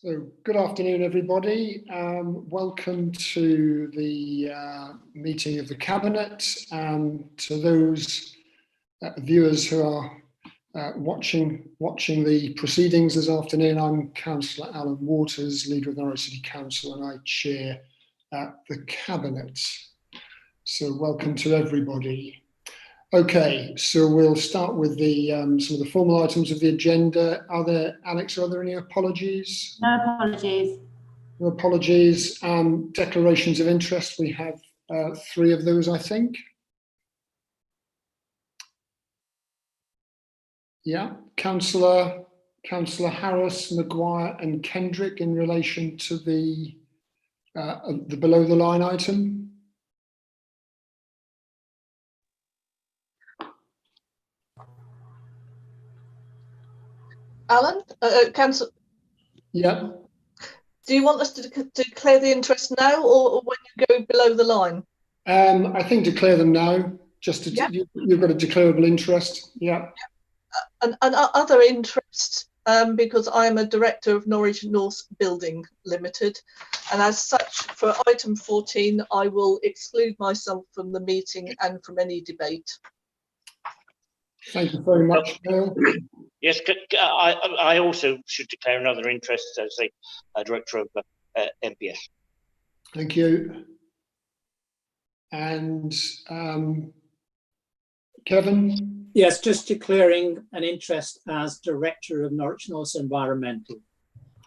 So, good afternoon, everybody. Welcome to the meeting of the Cabinet. To those viewers who are watching the proceedings this afternoon, I'm Councillor Alan Waters, Leader of the Norwich City Council, and I chair the Cabinet. So, welcome to everybody. Okay, so we'll start with the some of the formal items of the agenda. Alex, are there any apologies? No apologies. No apologies. Declarations of interest, we have 3 of those, I think. Yeah, Councillor Harris, Maguire and Kendrick in relation to the below the line item. Alan, Council. Yeah. Do you want us to declare the interest now, or when you go below the line? I think declare them now. Just to, yeah. You've got a declarable interest. Yeah. And other interest, because I'm a director of Norwich North Building Limited, and as such, for item 14, I will exclude myself from the meeting and from any debate. Thank you very much, Neil. Yes, I also should declare another interest as a director of MPS. Thank you. And Kevin? Yes, just declaring an interest as director of Norwich North Environmental.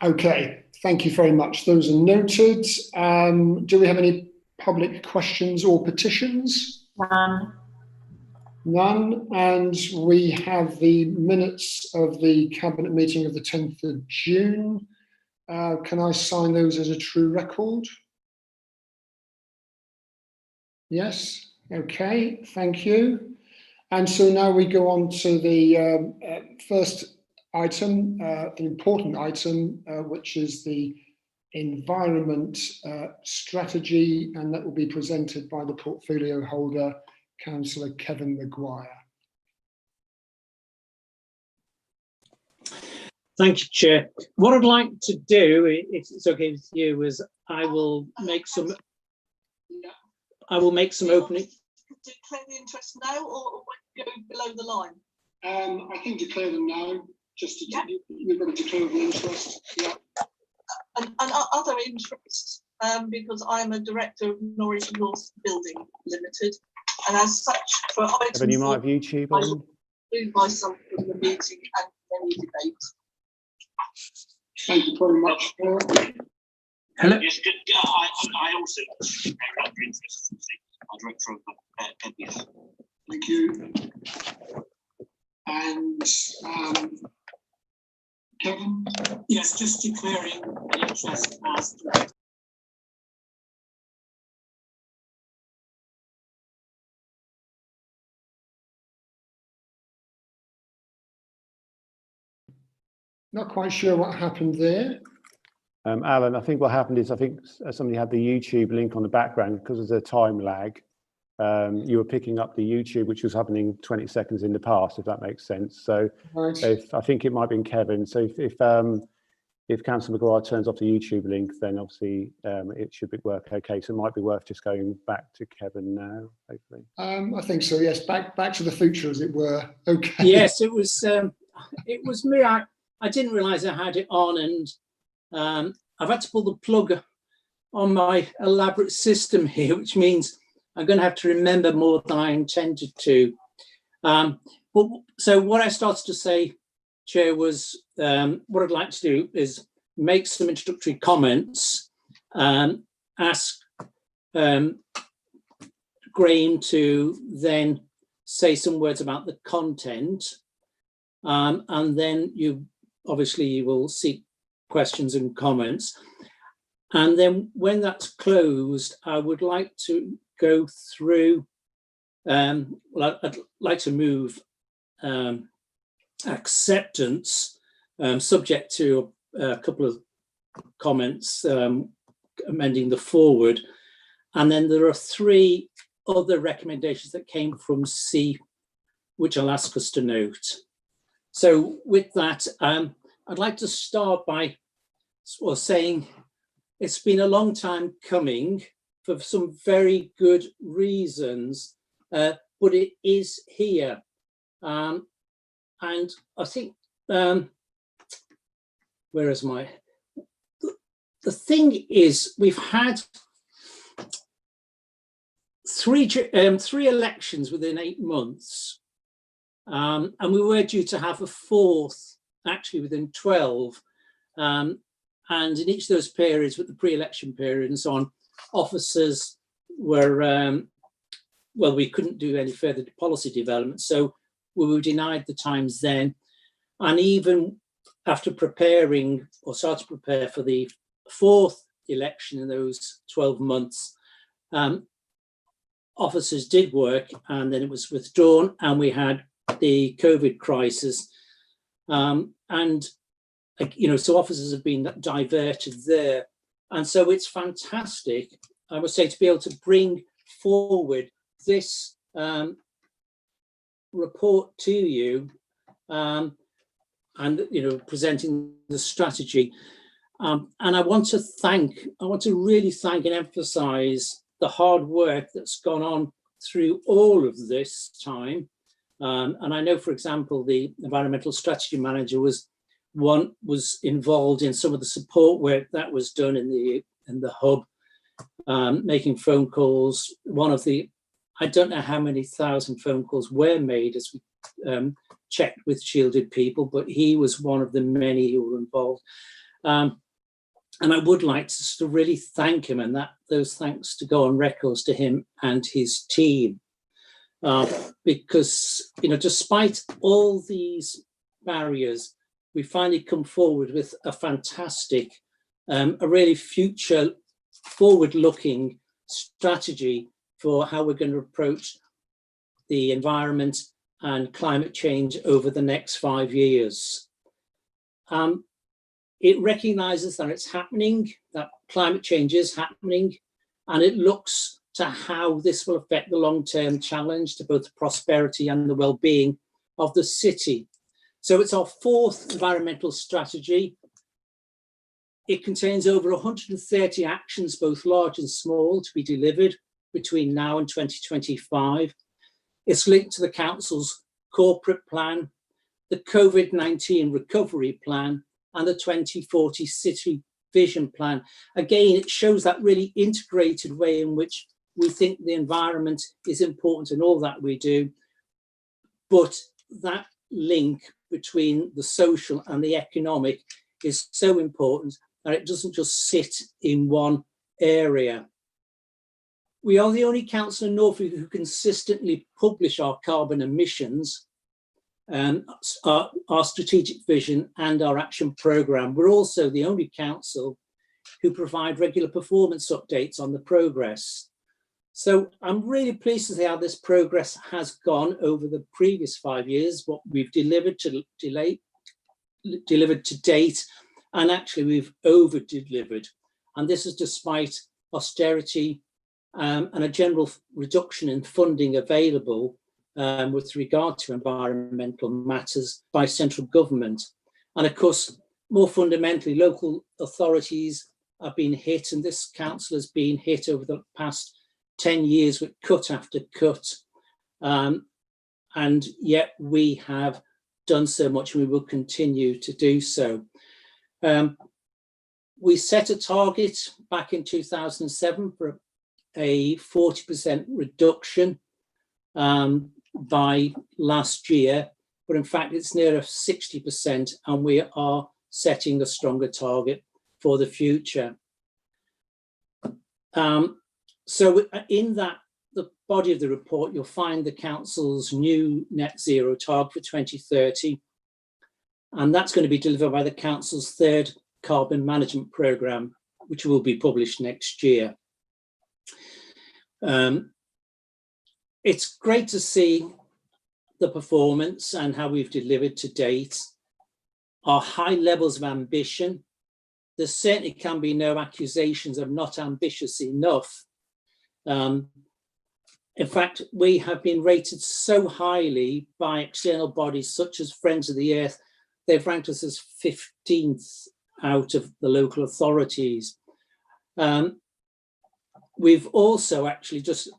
Okay, thank you very much. Those are noted. Do we have any public questions or petitions? None, and we have the minutes of the Cabinet meeting of the 10th of June. Can I sign those as a true record? Yes, okay, thank you. And so now we go on to the first item, an important item, which is the environment strategy, and that will be presented by the portfolio holder, Councillor Kevin Maguire. Thank you, Chair. What I'd like to do, if it's okay with you, is I will make some opening. Declare the interest now, or when you go below the line? I think declare them now. Just to, you've got a declarable interest. Yeah. And other interests, because I'm a director of Norwich North Building Limited, and as such, for items, you might have YouTube on. I will exclude myself from the meeting and any debate. Thank you very much. Hello. Yes, I also should declare another interest as a director of MPS. Thank you. And Kevin? Yes, just declaring an interest as director. Not quite sure what happened there. Alan, I think what happened is somebody had the YouTube link on the background because there's a time lag. You were picking up the YouTube, which was happening 20 seconds in the past, if that makes sense. So Right. I think it might have been Kevin. So if Councillor Maguire turns off the YouTube link, then obviously it should work okay. So it might be worth just going back to Kevin now, hopefully. I think so, yes. Back to the future, as it were. Okay. Yes, it was me. I didn't realise I had it on, and I've had to pull the plug on my elaborate system here, which means I'm going to have to remember more than I intended to. So what I started to say, Chair, was what I'd like to do is make some introductory comments, ask Graham to then say some words about the content, and then you will seek questions and comments. And then when that's closed, I would like to go through, I'd like to move acceptance, subject to a couple of comments, amending the forward. And then there are 3 other recommendations that came from C, which I'll ask us to note. So with that, I'd like to start by was saying it's been a long time coming for some very good reasons, but it is here. And I think, where is my, the thing is, we've had three elections within 8 months, and we were due to have a fourth actually within 12. And in each of those periods, with the pre-election period and so on, officers were, well, we couldn't do any further policy development, so we were denied the times then. And even after preparing, or starting to prepare for the fourth election in those 12 months, officers did work, and then it was withdrawn, and we had the COVID crisis. And you know, so officers have been diverted there. And so it's fantastic, I would say, to be able to bring forward this report to you, and, you know, presenting the strategy. And I want to really thank and emphasize the hard work that's gone on through all of this time. And I know, for example, the environmental strategy manager was involved in some of the support work that was done in the hub, making phone calls. One of the, I don't know how many thousand phone calls were made as we checked with shielded people, but he was one of the many who were involved. And I would like to really thank him, and those thanks to go on records to him and his team, because, you know, despite all these barriers, we finally come forward with a fantastic, a really future forward-looking strategy for how we're going to approach the environment and climate change over the next 5 years. It recognises that it's happening, that climate change is happening, and it looks to how this will affect the long-term challenge to both the prosperity and the well-being of the city. So it's our fourth environmental strategy. It contains over 130 actions, both large and small, to be delivered between now and 2025. It's linked to the Council's corporate plan, the COVID-19 recovery plan, and the 2040 City Vision Plan. Again, it shows that really integrated way in which we think the environment is important in all that we do, but that link between the social and the economic is so important that it doesn't just sit in one area. We are the only council in Norfolk who consistently publish our carbon emissions, our strategic vision and our action programme. We're also the only council who provide regular performance updates on the progress. So I'm really pleased to see how this progress has gone over the previous 5 years, what we've delivered to date, and actually we've over-delivered. And this is despite austerity and a general reduction in funding available with regard to environmental matters by central government. And of course, more fundamentally, local authorities have been hit, and this council has been hit over the past 10 years with cut after cut. And yet we have done so much, and we will continue to do so. We set a target back in 2007 for a 40% reduction by last year, but in fact it's nearer 60%, and we are setting a stronger target for the future. So in that, the body of the report, you'll find the council's new net zero target for 2030, and that's going to be delivered by the council's third carbon management programme, which will be published next year. It's great to see the performance and how we've delivered to date, our high levels of ambition. There certainly can be no accusations of not ambitious enough. In fact, we have been rated so highly by external bodies such as Friends of the Earth. They've ranked us as 15th out of the local authorities. We've also actually just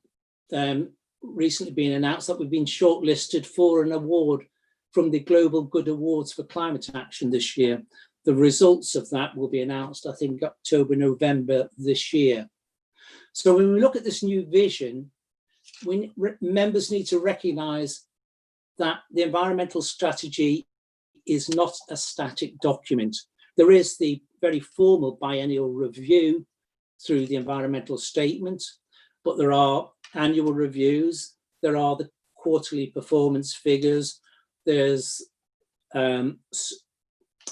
recently been announced that we've been shortlisted for an award from the Global Good Awards for Climate Action this year. The results of that will be announced, I think, October, November this year. So when we look at this new vision, members need to recognise that the environmental strategy is not a static document. There is the very formal biennial review through the environmental statement, but there are annual reviews, there are the quarterly performance figures, there's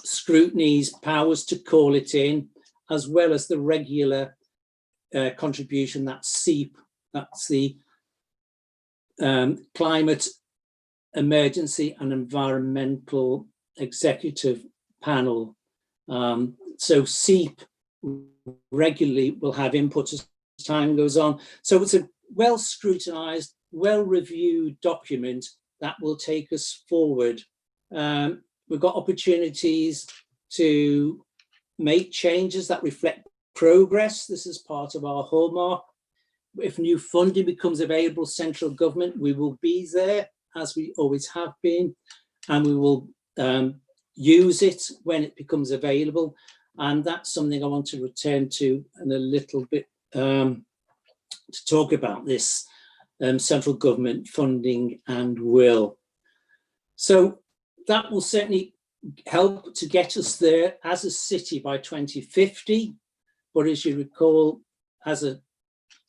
scrutinies, powers to call it in, as well as the regular contribution, that's SEEP, that's the Climate Emergency and Environmental Executive Panel. So SEEP regularly will have input as time goes on. So it's a well scrutinized, well reviewed document that will take us forward. We've got opportunities to make changes that reflect progress. This is part of our hallmark. If new funding becomes available, central government, we will be there as we always have been, and we will use it when it becomes available. And that's something I want to return to in a little bit to talk about this central government funding and will. So that will certainly help to get us there as a city by 2050. But as you recall, as a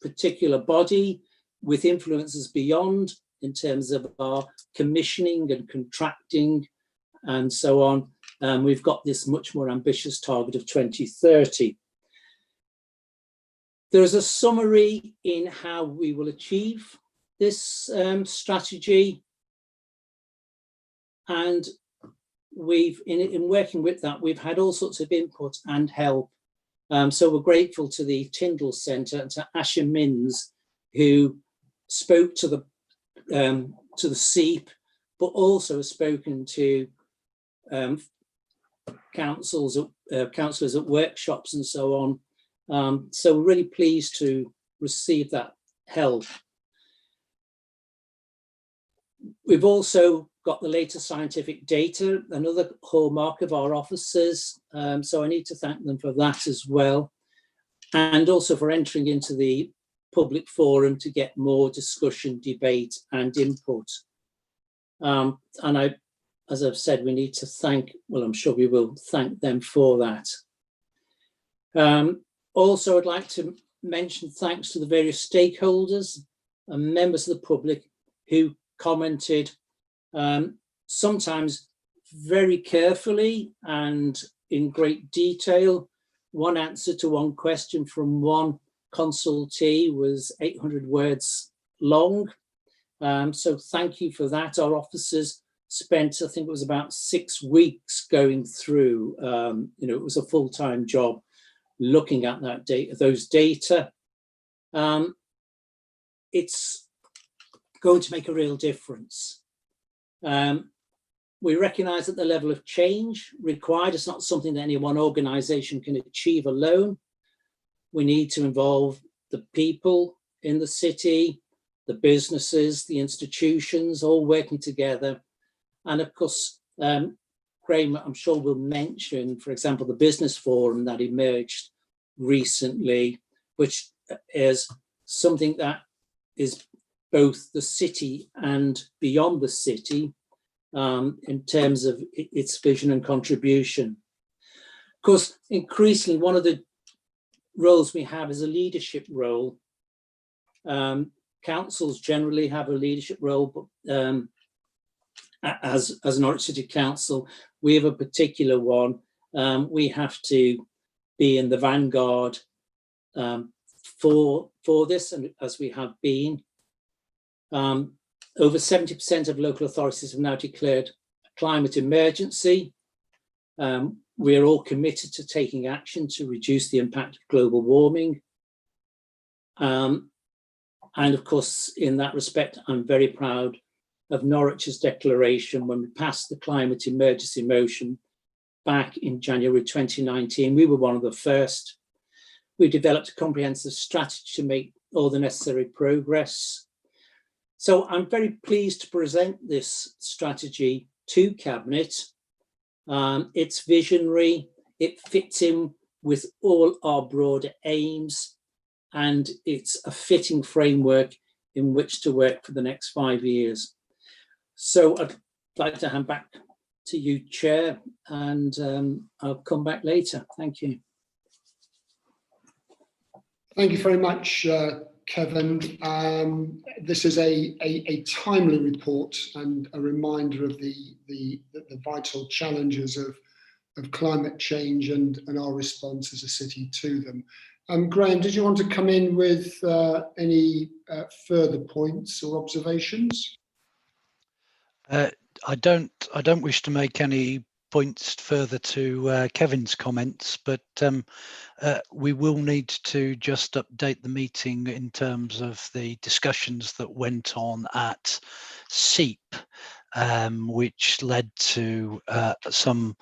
particular body with influences beyond in terms of our commissioning and contracting and so on, we've got this much more ambitious target of 2030. There's a summary in how we will achieve this strategy, and we've, in working with that, we've had all sorts of input and help. So we're grateful to the Tyndall Centre and to Asher Minns, who spoke to the SEEP, but also has spoken to councillors at workshops and so on. So we're really pleased to receive that help. We've also got the latest scientific data, another hallmark of our officers. So I need to thank them for that as well. And also for entering into the public forum to get more discussion, debate and input. And as I've said, we need to thank, well, I'm sure we will thank them for that. Also, I'd like to mention thanks to the various stakeholders and members of the public who commented, sometimes very carefully and in great detail. One answer to one question from one consultee was 800 words long. So thank you for that. Our officers spent, I think it was about 6 weeks going through, it was a full-time job looking at that data, those data. It's going to make a real difference. We recognise that the level of change required is not something that any one organisation can achieve alone. We need to involve the people in the city, the businesses, the institutions, all working together. And of course, Graham, I'm sure will mention, for example, the business forum that emerged recently, which is something that is both the city and beyond the city in terms of its vision and contribution. Of course, increasingly, one of the roles we have is a leadership role. Councils generally have a leadership role, but as Norwich City Council, we have a particular one. We have to be in the vanguard for this, and as we have been. Over 70% of local authorities have now declared a climate emergency. We are all committed to taking action to reduce the impact of global warming. And of course, in that respect, I'm very proud of Norwich's declaration when we passed the climate emergency motion back in January 2019. We were one of the first. We developed a comprehensive strategy to make all the necessary progress. So I'm very pleased to present this strategy to Cabinet. It's visionary, it fits in with all our broader aims, and it's a fitting framework in which to work for the next 5 years. So I'd like to hand back to you, Chair, and I'll come back later. Thank you. Thank you very much, Kevin. This is a timely report and a reminder of the vital challenges of climate change and our response as a city to them. Graham, did you want to come in with any further points or observations? I don't wish to make any points further to Kevin's comments, but we will need to just update the meeting in terms of the discussions that went on at SEEP, which led to some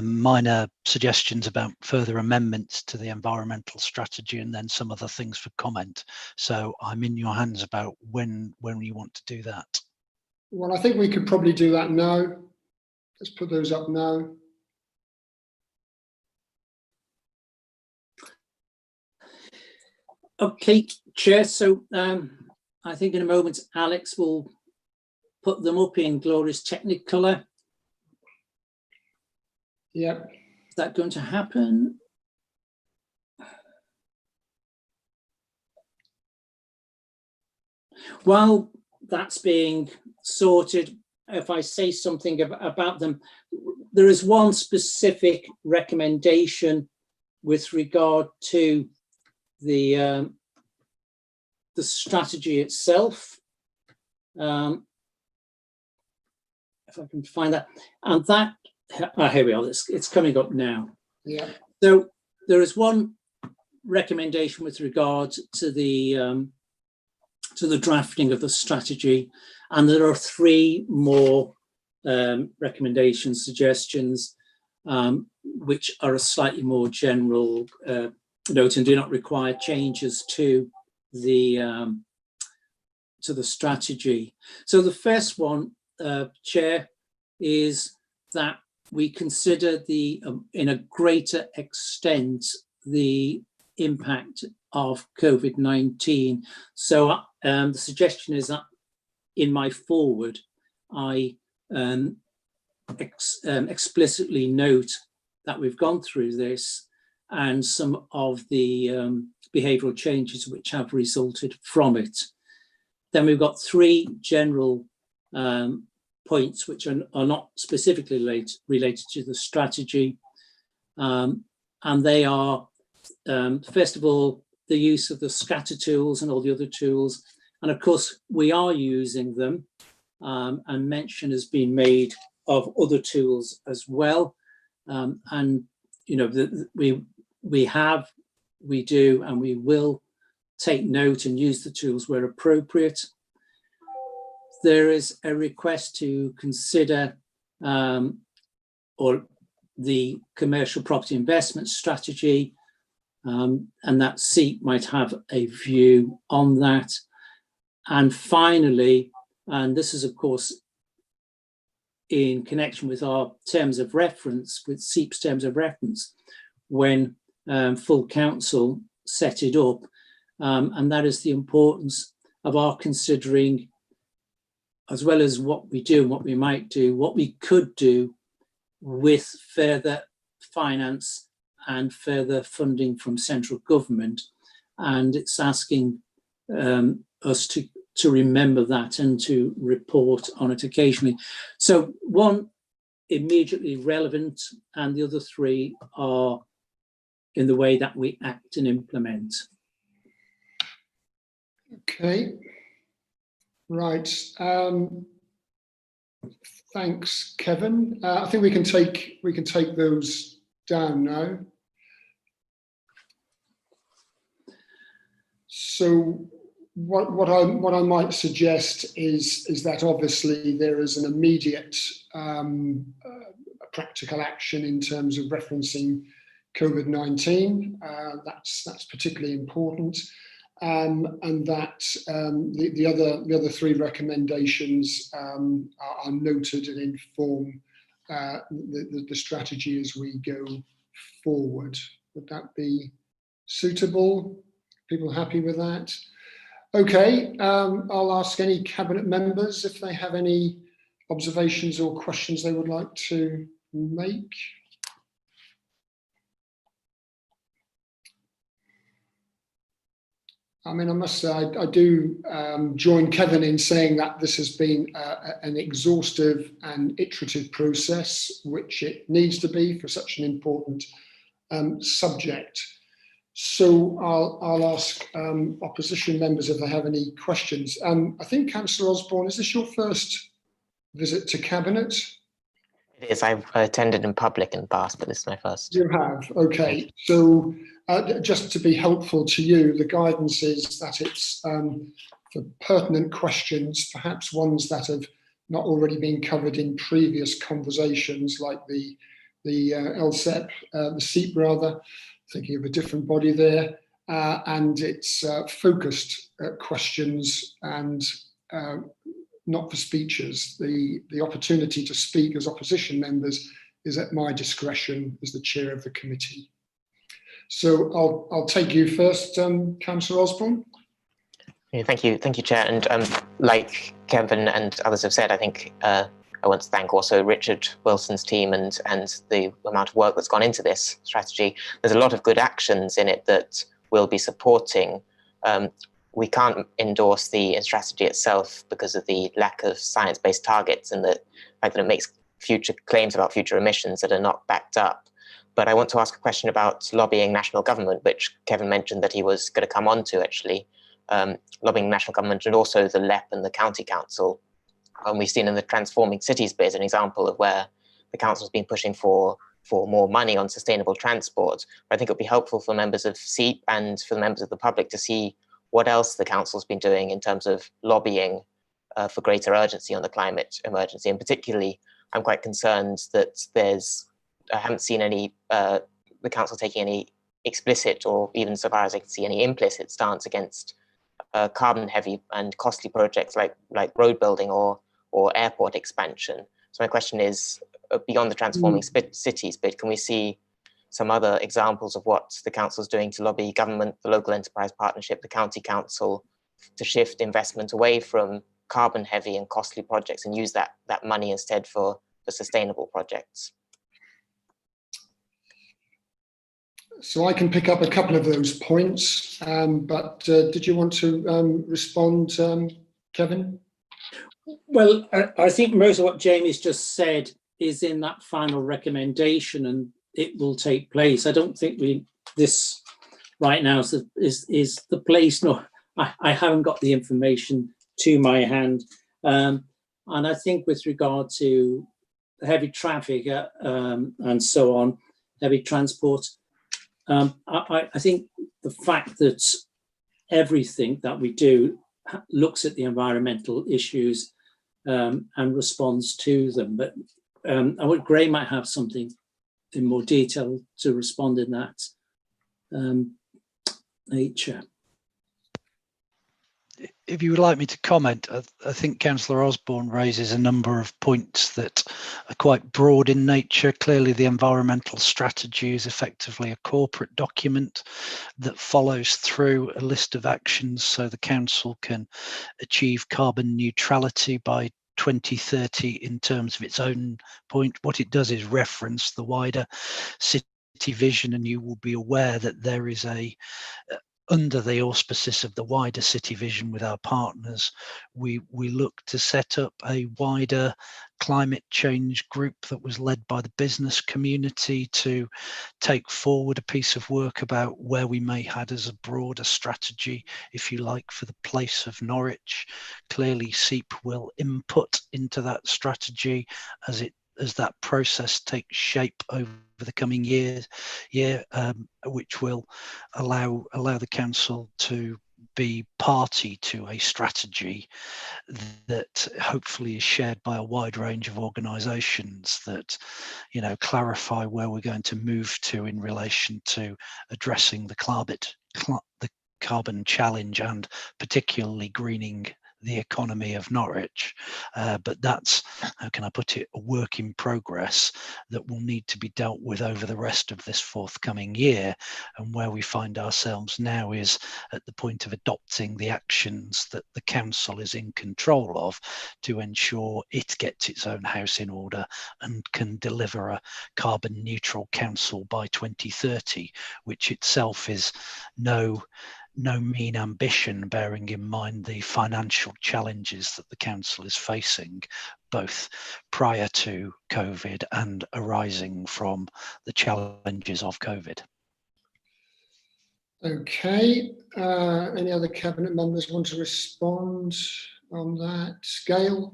minor suggestions about further amendments to the environmental strategy, and then some other things for comment. So I'm in your hands about when you want to do that. Well, I think we could probably do that now. Let's put those up now. Okay, Chair. So I think in a moment, Alex will put them up in glorious Technicolor. Yep. Is that going to happen? While that's being sorted, if I say something about them, there is one specific recommendation with regard to the strategy itself. If I can find that, and that, here we are, it's coming up now. Yeah. So there is one recommendation with regard to the drafting of the strategy, and there are 3 more recommendations, suggestions, which are a slightly more general note and do not require changes to the strategy. So the first one, Chair, is that we consider in a greater extent the impact of COVID-19. So the suggestion is that in my forward, I explicitly note that we've gone through this and some of the behavioural changes which have resulted from it. Then we've got 3 general points which are not specifically related to the strategy, and they are, first of all, the use of the scatter tools and all the other tools. And of course, we are using them, and mention has been made of other tools as well. And, you know, we do, and we will take note and use the tools where appropriate. There is a request to consider or the commercial property investment strategy, and that SEEP might have a view on that. And finally, and this is of course in connection with our terms of reference, with SEEP's terms of reference, when full council set it up, and that is the importance of our considering, as well as what we do and what we might do, what we could do with further finance and further funding from central government. And it's asking us to remember that and to report on it occasionally. So 1, immediately relevant, and the other 3 are in the way that we act and implement. Okay. Right. Thanks, Kevin. I think we can take those down now. So what I might suggest is that obviously there is an immediate practical action in terms of referencing COVID-19. That's particularly important. And that the other three recommendations are noted and inform the strategy as we go forward. Would that be suitable? People happy with that? Okay, I'll ask any Cabinet members if they have any observations or questions they would like to make. I mean, I must say, I do join Kevin in saying that this has been an exhaustive and iterative process, which it needs to be for such an important subject. So I'll ask opposition members if they have any questions. I think Councillor Osborne, is this your first visit to Cabinet? It is. I've attended in public in the past, but this is my first. You have, okay. So just to be helpful to you, the guidance is that it's for pertinent questions, perhaps ones that have not already been covered in previous conversations, like the LSEP, the SEEP rather, thinking of a different body there, and it's focused questions and not for speeches. The opportunity to speak as opposition members is at my discretion as the chair of the committee. So I'll take you first, Councillor Osborne. Yeah, thank you, Chair. And like Kevin and others have said, I think I want to thank also Richard Wilson's team and the amount of work that's gone into this strategy. There's a lot of good actions in it that we'll be supporting. We can't endorse the strategy itself because of the lack of science-based targets and the fact that it makes future claims about future emissions that are not backed up. But I want to ask a question about lobbying national government, which Kevin mentioned that he was going to come on to actually. Lobbying national government and also the LEP and the county council. And we've seen in the Transforming Cities bit an example of where the council's been pushing for more money on sustainable transport. But I think it would be helpful for members of SEEP and for the members of the public to see what else the council's been doing in terms of lobbying for greater urgency on the climate emergency. And particularly, I'm quite concerned that I haven't seen any, the council taking any explicit or even so far as I can see any implicit stance against carbon heavy and costly projects like road building or airport expansion. So my question is, beyond the Transforming Cities bit, can we see some other examples of what the council is doing to lobby government, the local enterprise partnership, the county council, to shift investment away from carbon heavy and costly projects and use that money instead for sustainable projects? So I can pick up a couple of those points, but did you want to respond, Kevin? Well, I think most of what Jamie's just said is in that final recommendation, and it will take place. I don't think this right now is the place. No, I haven't got the information to my hand, and I think with regard to heavy traffic and so on, heavy transport. I think the fact that everything that we do looks at the environmental issues and responds to them. But Gray might have something in more detail to respond in that nature. If you would like me to comment, I think Councillor Osborne raises a number of points that are quite broad in nature. Clearly, the environmental strategy is effectively a corporate document that follows through a list of actions so the council can achieve carbon neutrality by 2030 in terms of its own point. What it does is reference the wider city vision, and you will be aware that there is under the auspices of the wider city vision with our partners, we look to set up a wider climate change group that was led by the business community to take forward a piece of work about where we may head as a broader strategy, if you like, for the place of Norwich. Clearly, SEEP will input into that strategy as that process takes shape over the coming year, which will allow the council to be party to a strategy that hopefully is shared by a wide range of organisations that, you know, clarify where we're going to move to in relation to addressing the carbon challenge and particularly greening the economy of Norwich. But that's, how can I put it, a work in progress that will need to be dealt with over the rest of this forthcoming year. And where we find ourselves now is at the point of adopting the actions that the council is in control of to ensure it gets its own house in order and can deliver a carbon neutral council by 2030, which itself is no mean ambition, bearing in mind the financial challenges that the council is facing, both prior to COVID and arising from the challenges of COVID. Okay, any other cabinet members want to respond on that? Gail?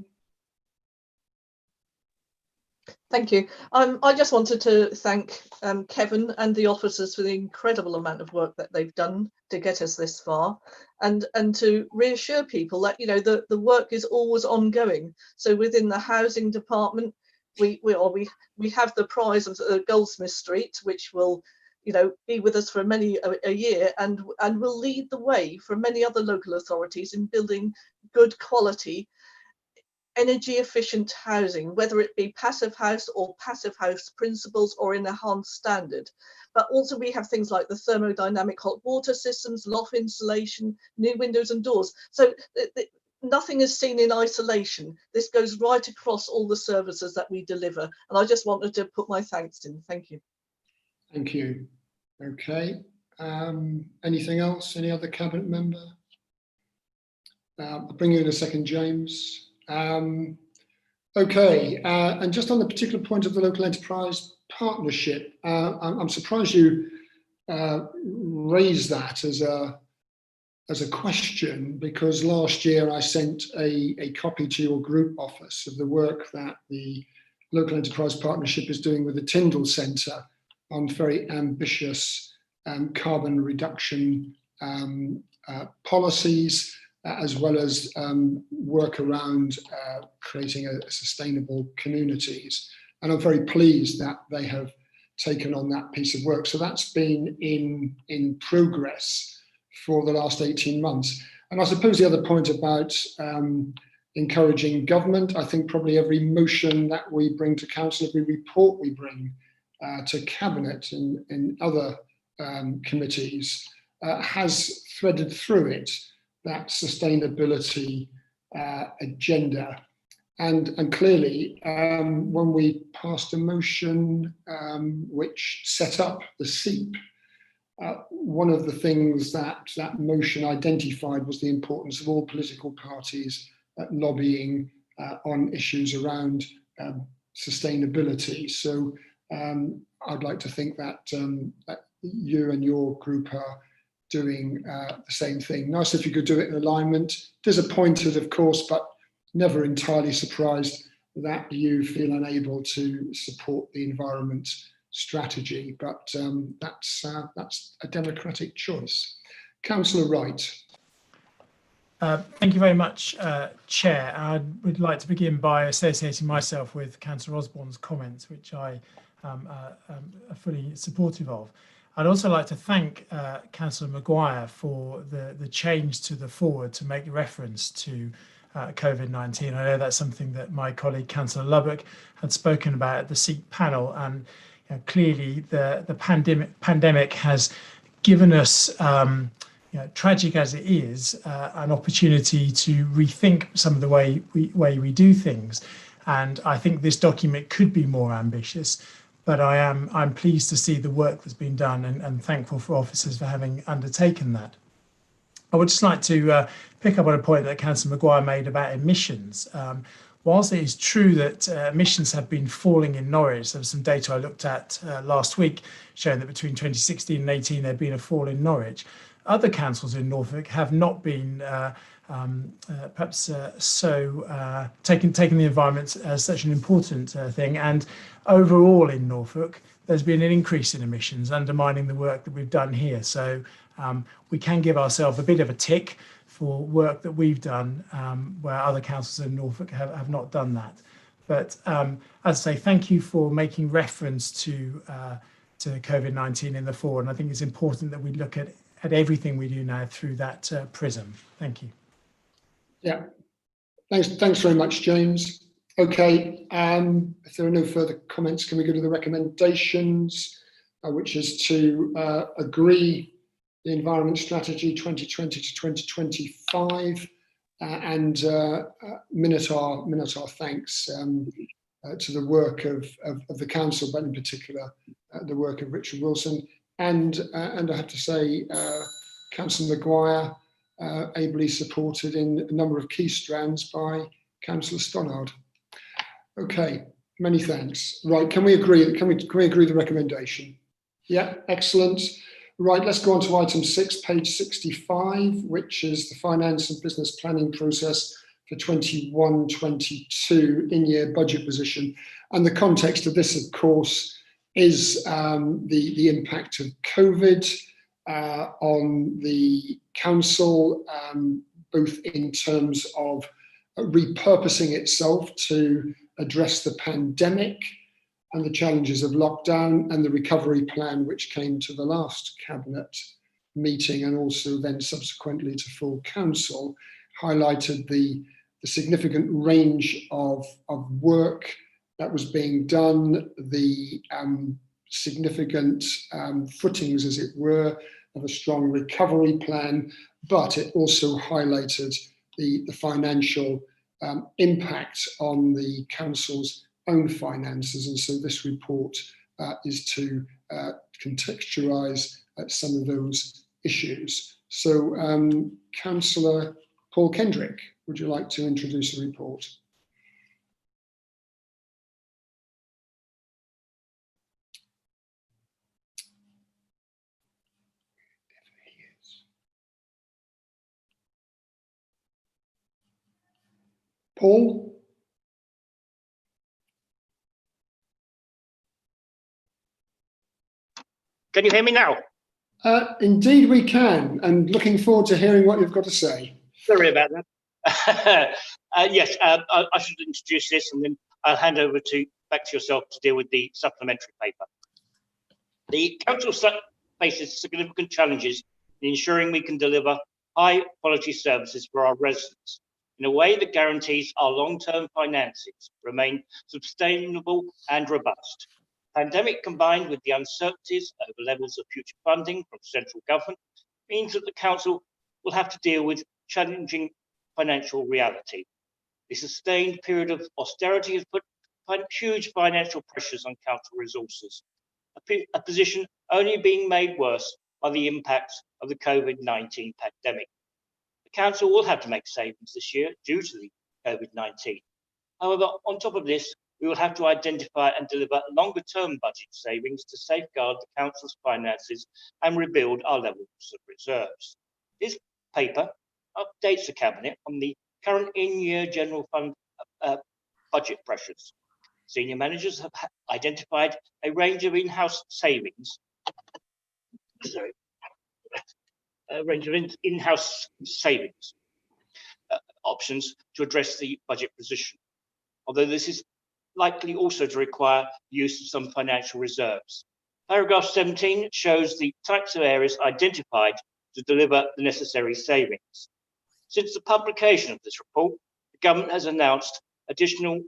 Thank you. I just wanted to thank Kevin and the officers for the incredible amount of work that they've done to get us this far, and to reassure people that, you know, the work is always ongoing. So within the housing department, we have the prize of Goldsmith Street, which will, you know, be with us for many a year, and will lead the way for many other local authorities in building good quality energy efficient housing, whether it be passive house or passive house principles or enhanced standard. But also we have things like the thermodynamic hot water systems, loft insulation, new windows and doors. So nothing is seen in isolation. This goes right across all the services that we deliver. And I just wanted to put my thanks in. Thank you. Thank you. Okay. Anything else? Any other cabinet member? I'll bring you in a second, James. Okay, and just on the particular point of the local enterprise partnership, I'm surprised you raised that as a question, because last year I sent a copy to your group office of the work that the local enterprise partnership is doing with the Tyndall Centre on very ambitious carbon reduction policies, as well as work around creating a sustainable communities. And I'm very pleased that they have taken on that piece of work. So that's been in progress for the last 18 months. And I suppose the other point about encouraging government, I think probably every motion that we bring to council, every report we bring to cabinet and other committees has threaded through it that sustainability agenda. And clearly, when we passed a motion which set up the SEEP, one of the things that motion identified was the importance of all political parties lobbying on issues around sustainability. So I'd like to think that, that you and your group are doing the same thing. Nice if you could do it in alignment. Disappointed, of course, but never entirely surprised that you feel unable to support the environment strategy. But that's a democratic choice. Councillor Wright. Thank you very much, Chair. I would like to begin by associating myself with Councillor Osborne's comments, which I am fully supportive of. I'd also like to thank Councillor Maguire for the change to the forward to make reference to COVID-19. I know that's something that my colleague Councillor Lubbock had spoken about at the SEEP panel, and clearly the pandemic has given us, tragic as it is, an opportunity to rethink some of the way we do things. And I think this document could be more ambitious. But I'm pleased to see the work that's been done, and thankful for officers for having undertaken that. I would just like to pick up on a point that Councillor Maguire made about emissions. Whilst it is true that emissions have been falling in Norwich, there was some data I looked at last week showing that between 2016 and 18 there had been a fall in Norwich. Other councils in Norfolk have not been perhaps taking the environment as such an important thing. And overall in Norfolk, there's been an increase in emissions, undermining the work that we've done here. So we can give ourselves a bit of a tick for work that we've done where other councils in Norfolk have not done that. But as I say, thank you for making reference to COVID-19 in the forward. And I think it's important that we look at everything we do now through that prism. Thank you. Yeah, thanks very much, James. Okay, if there are no further comments, can we go to the recommendations, which is to agree the Environment Strategy 2020 to 2025 and minute our thanks to the work of the council, but in particular the work of Richard Wilson and I have to say Councillor Maguire, ably supported in a number of key strands by Councillor Stonnard. Okay, many thanks. Right, can we agree? Can we agree the recommendation? Yeah, excellent. Right, let's go on to item 6, page 65, which is the finance and business planning process for 21-22 in-year budget position. And the context of this, of course, is the impact of COVID on the council, both in terms of repurposing itself to address the pandemic and the challenges of lockdown, and the recovery plan which came to the last cabinet meeting and also then subsequently to full council, highlighted the significant range of work that was being done, the significant footings, as it were, of a strong recovery plan, but it also highlighted the financial impact on the council's own finances. And so this report is to contextualise some of those issues. So Councillor Paul Kendrick, would you like to introduce the report? Paul? Can you hear me now? Indeed we can, and looking forward to hearing what you've got to say. Sorry about that. Yes, I should introduce this and then I'll hand over back to yourself to deal with the supplementary paper. The council faces significant challenges in ensuring we can deliver high quality services for our residents in a way that guarantees our long-term finances remain sustainable and robust. Pandemic, combined with the uncertainties over levels of future funding from central government, means that the council will have to deal with challenging financial reality. The sustained period of austerity has put huge financial pressures on council resources, a position only being made worse by the impacts of the COVID-19 pandemic. The council will have to make savings this year due to the COVID-19. However, on top of this, we will have to identify and deliver longer-term budget savings to safeguard the council's finances and rebuild our levels of reserves. This paper updates the cabinet on the current in-year general fund budget pressures. Senior managers have identified a range of in-house savings. Sorry, a range of in-house savings options to address the budget position. Although this is likely also to require the use of some financial reserves. Paragraph 17 shows the types of areas identified to deliver the necessary savings. Since the publication of this report, the government has announced additional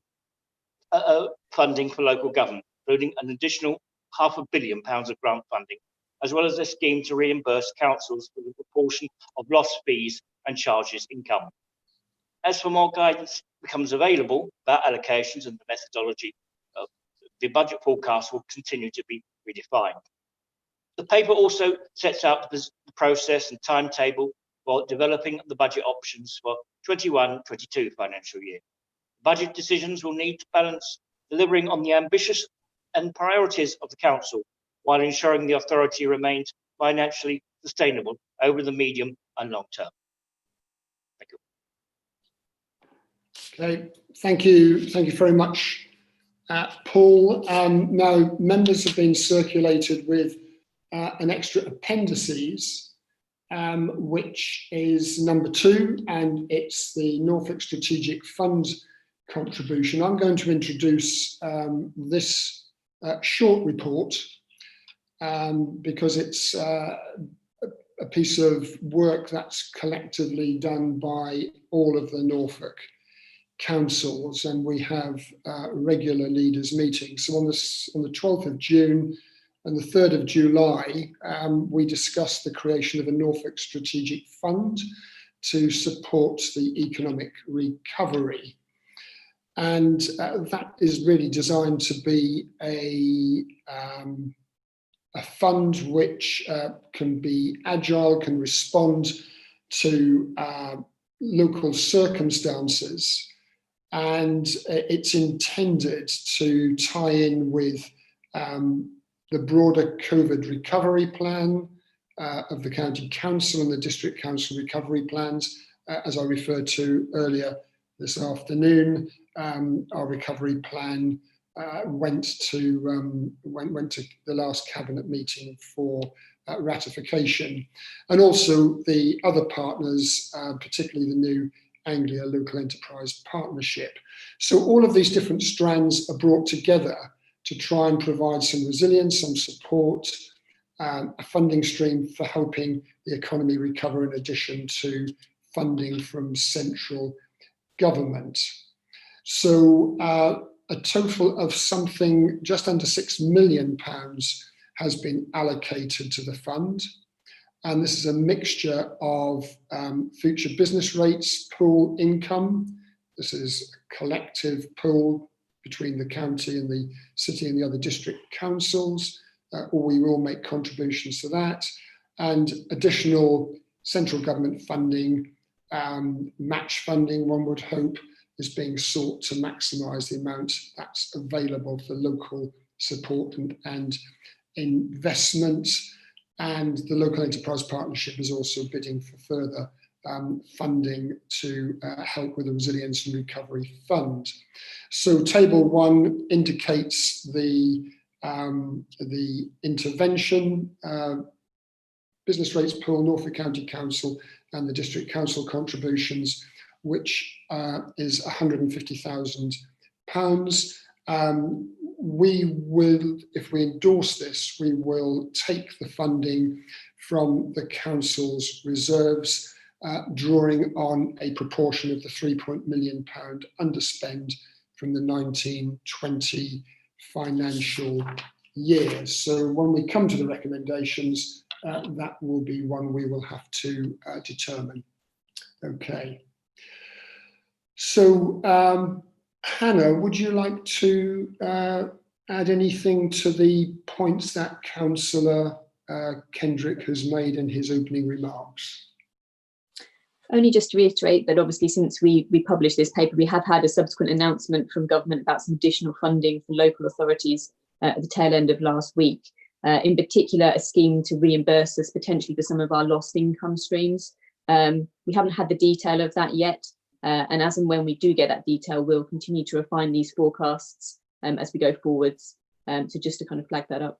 funding for local government, including an additional £500 million of grant funding, as well as a scheme to reimburse councils for the proportion of lost fees and charges income. As for more guidance becomes available about allocations and the methodology, the budget forecast will continue to be redefined. The paper also sets out the process and timetable for developing the budget options for 21-22 financial year. Budget decisions will need to balance delivering on the ambitious and priorities of the council while ensuring the authority remains financially sustainable over the medium and long term. Thank you. Okay, thank you very much, Paul, now members have been circulated with an extra appendices, which is number 2, and it's the Norfolk Strategic Fund contribution. I'm going to introduce this short report because it's a piece of work that's collectively done by all of the Norfolk councils, and we have regular leaders meetings. So on the 12th of June and the 3rd of July, we discussed the creation of a Norfolk Strategic Fund to support the economic recovery. And that is really designed to be a fund which can be agile, can respond to local circumstances, and it's intended to tie in with the broader COVID recovery plan of the County Council and the District Council recovery plans. As I referred to earlier this afternoon, our recovery plan went to the last cabinet meeting for ratification, and also the other partners, particularly the new Anglia Local Enterprise Partnership. So all of these different strands are brought together to try and provide some resilience, some support, a funding stream for helping the economy recover, in addition to funding from central government. So a total of something just under £6 million has been allocated to the fund. And this is a mixture of future business rates, pool income. This is a collective pool between the county and the city and the other district councils, or we will make contributions to that. And additional central government funding, match funding, one would hope, is being sought to maximise the amount that's available for local support and investment. And the Local Enterprise Partnership is also bidding for further funding to help with the Resilience and Recovery Fund. So Table 1 indicates the intervention, business rates pool, Norfolk County Council and the District Council contributions, which is £150,000. We will, if we endorse this, we will take the funding from the council's reserves, drawing on a proportion of the £3 million underspend from the 1920 financial year. So when we come to the recommendations, that will be one we will have to determine. Okay. So Hannah, would you like to add anything to the points that Councillor Kendrick has made in his opening remarks? Only just to reiterate that obviously since we published this paper, we have had a subsequent announcement from government about some additional funding for local authorities at the tail end of last week. In particular, a scheme to reimburse us potentially for some of our lost income streams. We haven't had the detail of that yet. And as and when we do get that detail, we'll continue to refine these forecasts as we go forwards. So just to kind of flag that up.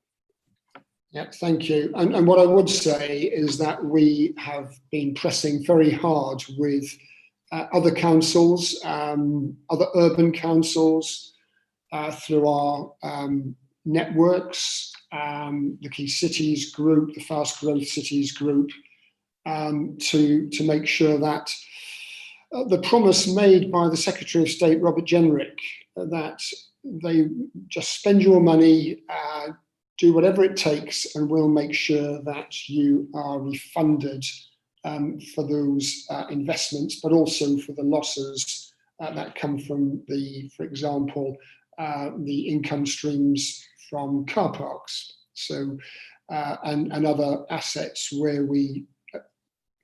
Yeah, thank you. And what I would say is that we have been pressing very hard with other councils, other urban councils, through our networks, the Key Cities Group, the Fast Growth Cities Group, to make sure that the promise made by the Secretary of State, Robert Jenrick, that they just spend your money, do whatever it takes, and we'll make sure that you are refunded for those investments, but also for the losses that come from for example, the income streams from car parks. So, and other assets where we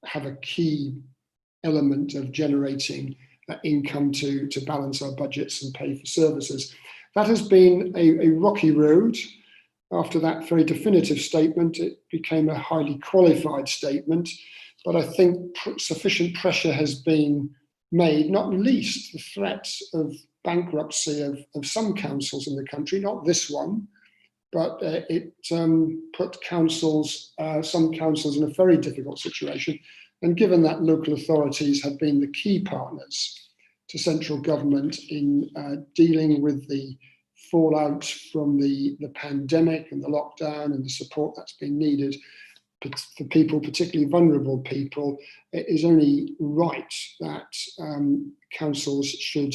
have a key element of generating income to balance our budgets and pay for services. That has been a rocky road. After that very definitive statement, it became a highly qualified statement, but I think sufficient pressure has been made, not least the threat of bankruptcy of some councils in the country, not this one, but it put some councils in a very difficult situation. And given that local authorities have been the key partners to central government in dealing with the fallout from the pandemic and the lockdown and the support that's been needed for people, particularly vulnerable people, it is only right that councils should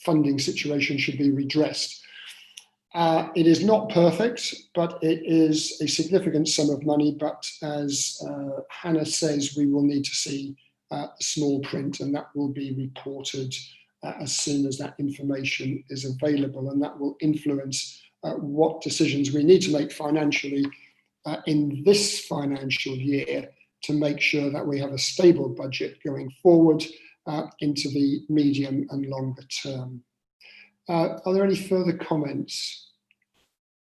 funding situation should be redressed. It is not perfect, but it is a significant sum of money. But as Hannah says, we will need to see small print, and that will be reported as soon as that information is available, and that will influence what decisions we need to make financially in this financial year to make sure that we have a stable budget going forward into the medium and longer term. Are there any further comments?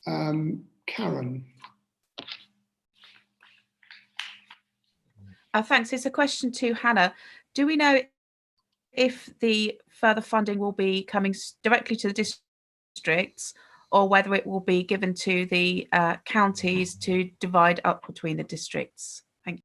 Karen. Thanks. It's a question to Hannah. Do we know if the further funding will be coming directly to the districts, or whether it will be given to the counties to divide up between the districts? Thank you.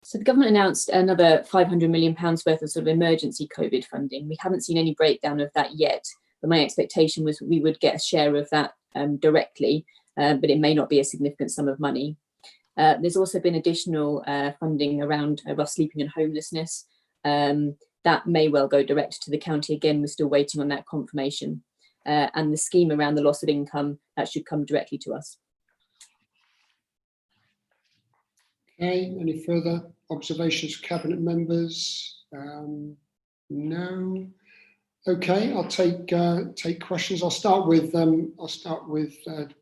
So the government announced another £500 million worth of sort of emergency COVID funding. We haven't seen any breakdown of that yet, but my expectation was we would get a share of that directly, but it may not be a significant sum of money. There's also been additional funding around rough sleeping and homelessness. That may well go direct to the county. Again, we're still waiting on that confirmation. And the scheme around the loss of income, that should come directly to us. Okay, any further observations, cabinet members? No. Okay, I'll take questions. I'll start with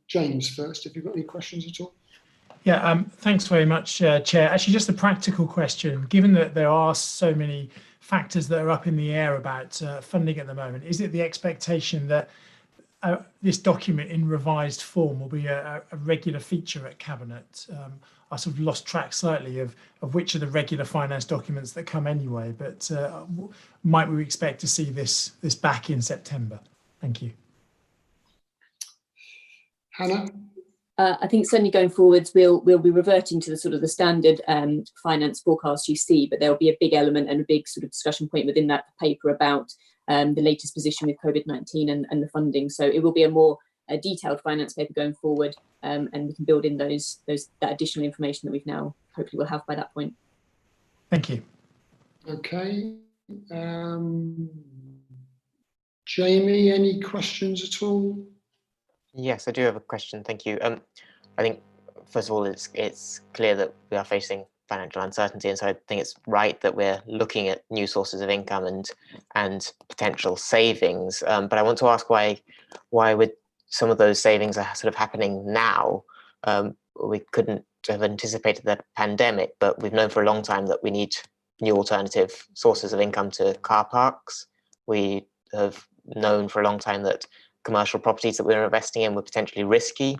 James first. If you've got any questions at all. Yeah, thanks very much, Chair. Actually, just a practical question. Given that there are so many factors that are up in the air about funding at the moment, is it the expectation that this document in revised form will be a regular feature at Cabinet? I sort of lost track slightly of which are the regular finance documents that come anyway, but might we expect to see this back in September? Thank you. Hannah? I think certainly going forwards, we'll be reverting to the sort of the standard finance forecast you see, but there'll be a big element and a big sort of discussion point within that paper about the latest position with COVID-19 and the funding. So it will be a more detailed finance paper going forward, and we can build in that additional information that we've now hopefully will have by that point. Thank you. Okay. Jamie, any questions at all? Yes, I do have a question. Thank you. I think, first of all, it's clear that we are facing financial uncertainty, and so I think it's right that we're looking at new sources of income and potential savings. But I want to ask why would some of those savings are sort of happening now? We couldn't have anticipated the pandemic, but we've known for a long time that we need new alternative sources of income to car parks. We have known for a long time that commercial properties that we're investing in were potentially risky.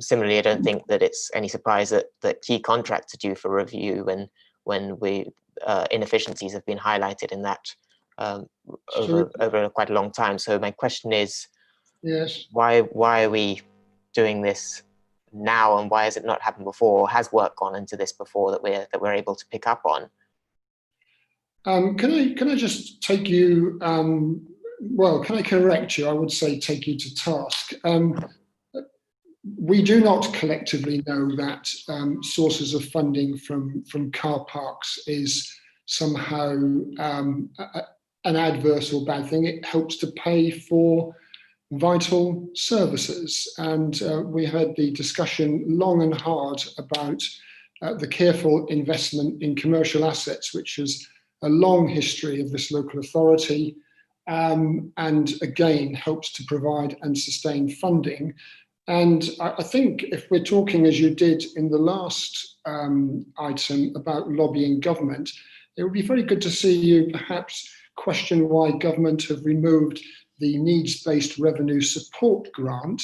Similarly, I don't think that it's any surprise that key contracts are due for review when inefficiencies have been highlighted in that over quite a long time. So my question is, yes, why are we doing this now, and why has it not happened before? Or has work gone into this before that we're able to pick up on? Can I just take you? Well, can I correct you? I would say take you to task. We do not collectively know that sources of funding from car parks is somehow an adverse or bad thing. It helps to pay for vital services. And we had the discussion long and hard about the careful investment in commercial assets, which is a long history of this local authority. And again, helps to provide and sustain funding. And I think if we're talking, as you did in the last item about lobbying government, it would be very good to see you perhaps question why government have removed the needs-based revenue support grant,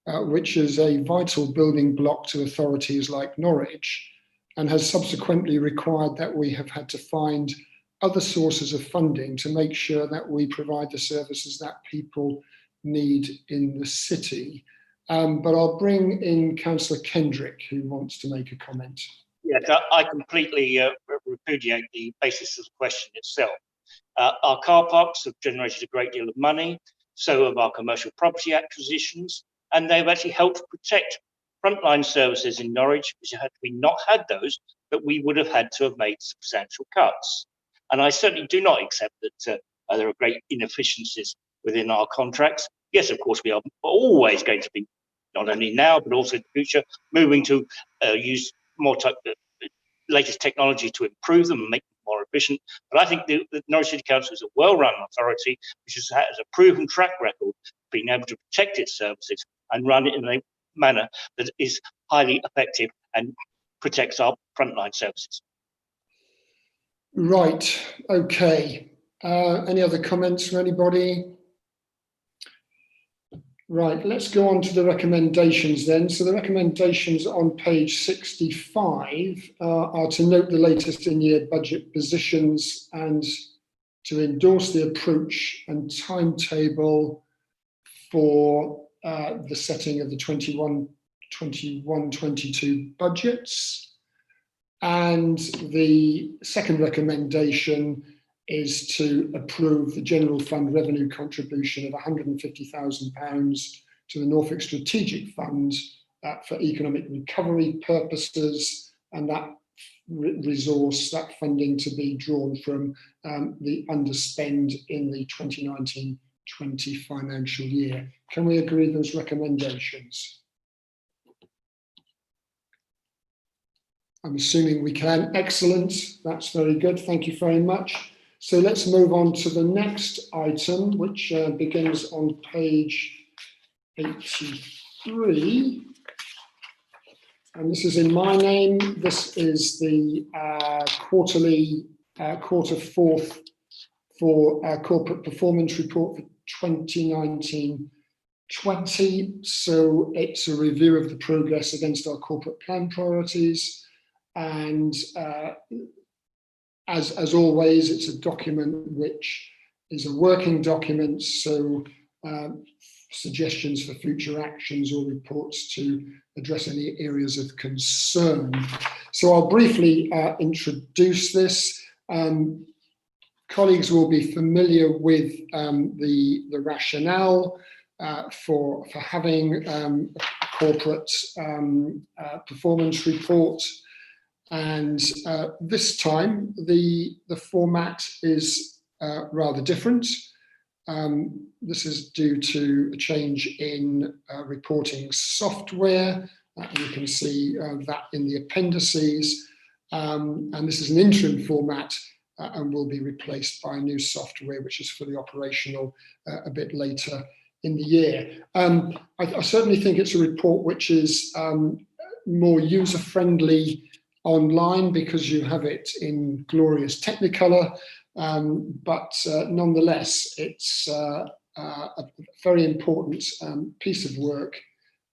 which is a vital building block to authorities like Norwich, and has subsequently required that we have had to find other sources of funding to make sure that we provide the services that people need in the city. But I'll bring in Councillor Kendrick, who wants to make a comment. Yes, I completely repudiate the basis of the question itself. Our car parks have generated a great deal of money, so have our commercial property acquisitions, and they've actually helped protect frontline services in Norwich, which had we not had those, that we would have had to have made substantial cuts. And I certainly do not accept that there are great inefficiencies within our contracts. Yes, of course, we are always going to be, not only now, but also in the future, moving to use more latest technology to improve them and make them more efficient. But I think the Norwich City Council is a well-run authority which has a proven track record of being able to protect its services and run it in a manner that is highly effective and protects our frontline services. Right, okay. Any other comments from anybody? Right, let's go on to the recommendations then. So the recommendations on page 65 are to note the latest in-year budget positions and to endorse the approach and timetable for the setting of the 21-22 budgets. And the second recommendation is to approve the general fund revenue contribution of £150,000 to the Norfolk Strategic Fund for economic recovery purposes, and that resource, that funding, to be drawn from the underspend in the 2019-20 financial year. Can we agree those recommendations? I'm assuming we can. Excellent. That's very good. Thank you very much. So let's move on to the next item, which begins on page 83. And this is in my name. This is the quarterly quarter fourth for our corporate performance report for 2019-20. So it's a review of the progress against our corporate plan priorities. And as always, it's a document which is a working document, so suggestions for future actions or reports to address any areas of concern. So I'll briefly introduce this. Colleagues will be familiar with the rationale for having a corporate performance report. And this time, the format is rather different. This is due to a change in reporting software. You can see that in the appendices. And this is an interim format and will be replaced by new software, which is fully operational a bit later in the year. I certainly think it's a report which is more user-friendly online because you have it in glorious Technicolor, but nonetheless, it's a very important piece of work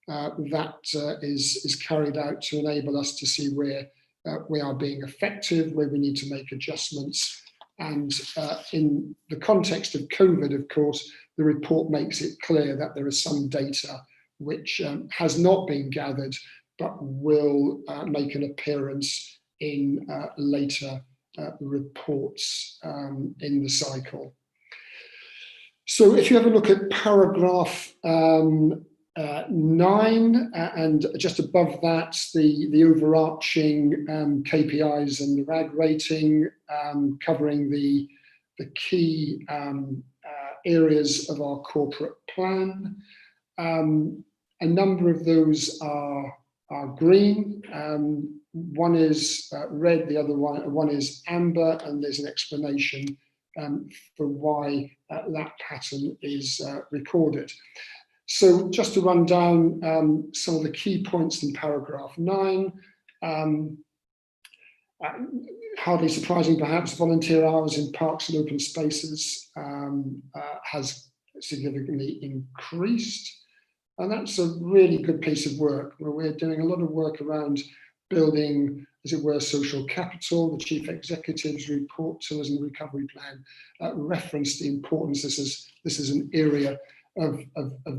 that is carried out to enable us to see where we are being effective, where we need to make adjustments. And in the context of COVID, of course, the report makes it clear that there is some data which has not been gathered, but will make an appearance in later reports in the cycle. So if you have a look at paragraph 9, and just above that, the overarching KPIs and the RAG rating, covering the key areas of our corporate plan. A number of those are green. One is red, the other one is amber, and there's an explanation for why that pattern is recorded. So just to run down some of the key points in paragraph 9, hardly surprising perhaps, volunteer hours in parks and open spaces has significantly increased. And that's a really good piece of work, where we're doing a lot of work around building as it were, social capital. The Chief Executive's report, Tourism Recovery Plan, referenced the importance. This is an area of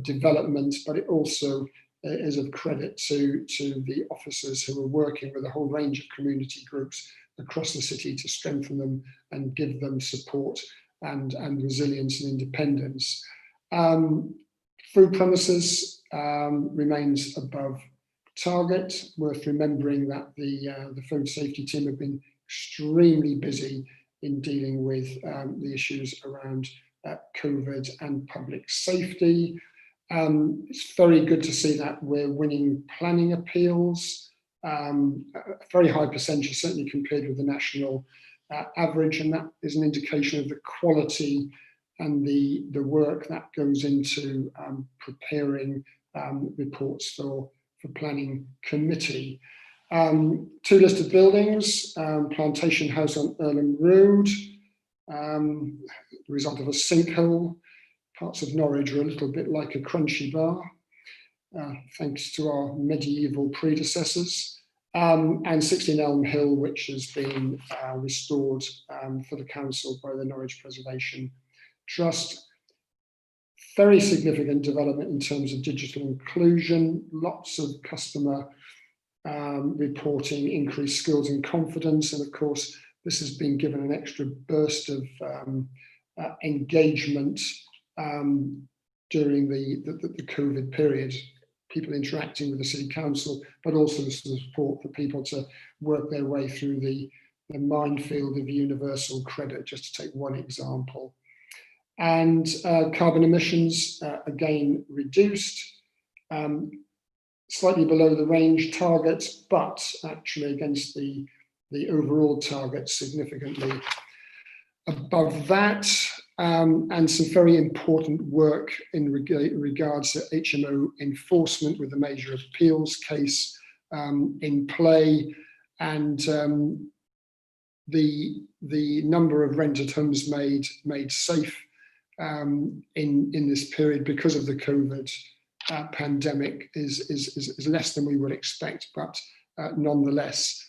development, but it also is of credit to the officers who are working with a whole range of community groups across the city to strengthen them and give them support and resilience and independence. Food premises remains above target. Worth remembering that the food safety team have been extremely busy in dealing with the issues around COVID and public safety. It's very good to see that we're winning planning appeals, a very high percentage, certainly compared with the national average, and that is an indication of the quality and the work that goes into preparing reports for planning committee. 2 listed buildings, Plantation House on Earlham Road, the result of a sinkhole. Parts of Norwich are a little bit like a crunchy bar, thanks to our medieval predecessors. And 16 Elm Hill, which has been restored for the council by the Norwich Preservation Trust. Very significant development in terms of digital inclusion, lots of customer reporting, increased skills and confidence, and of course this has been given an extra burst of engagement during the COVID period. People interacting with the City Council, but also the support for people to work their way through the minefield of universal credit, just to take one example. And carbon emissions, again, reduced, slightly below the range targets, but actually against the overall target significantly above that. And some very important work in regards to HMO enforcement with the major appeals case in play, and the number of rented homes made safe in this period because of the COVID pandemic is less than we would expect, but nonetheless,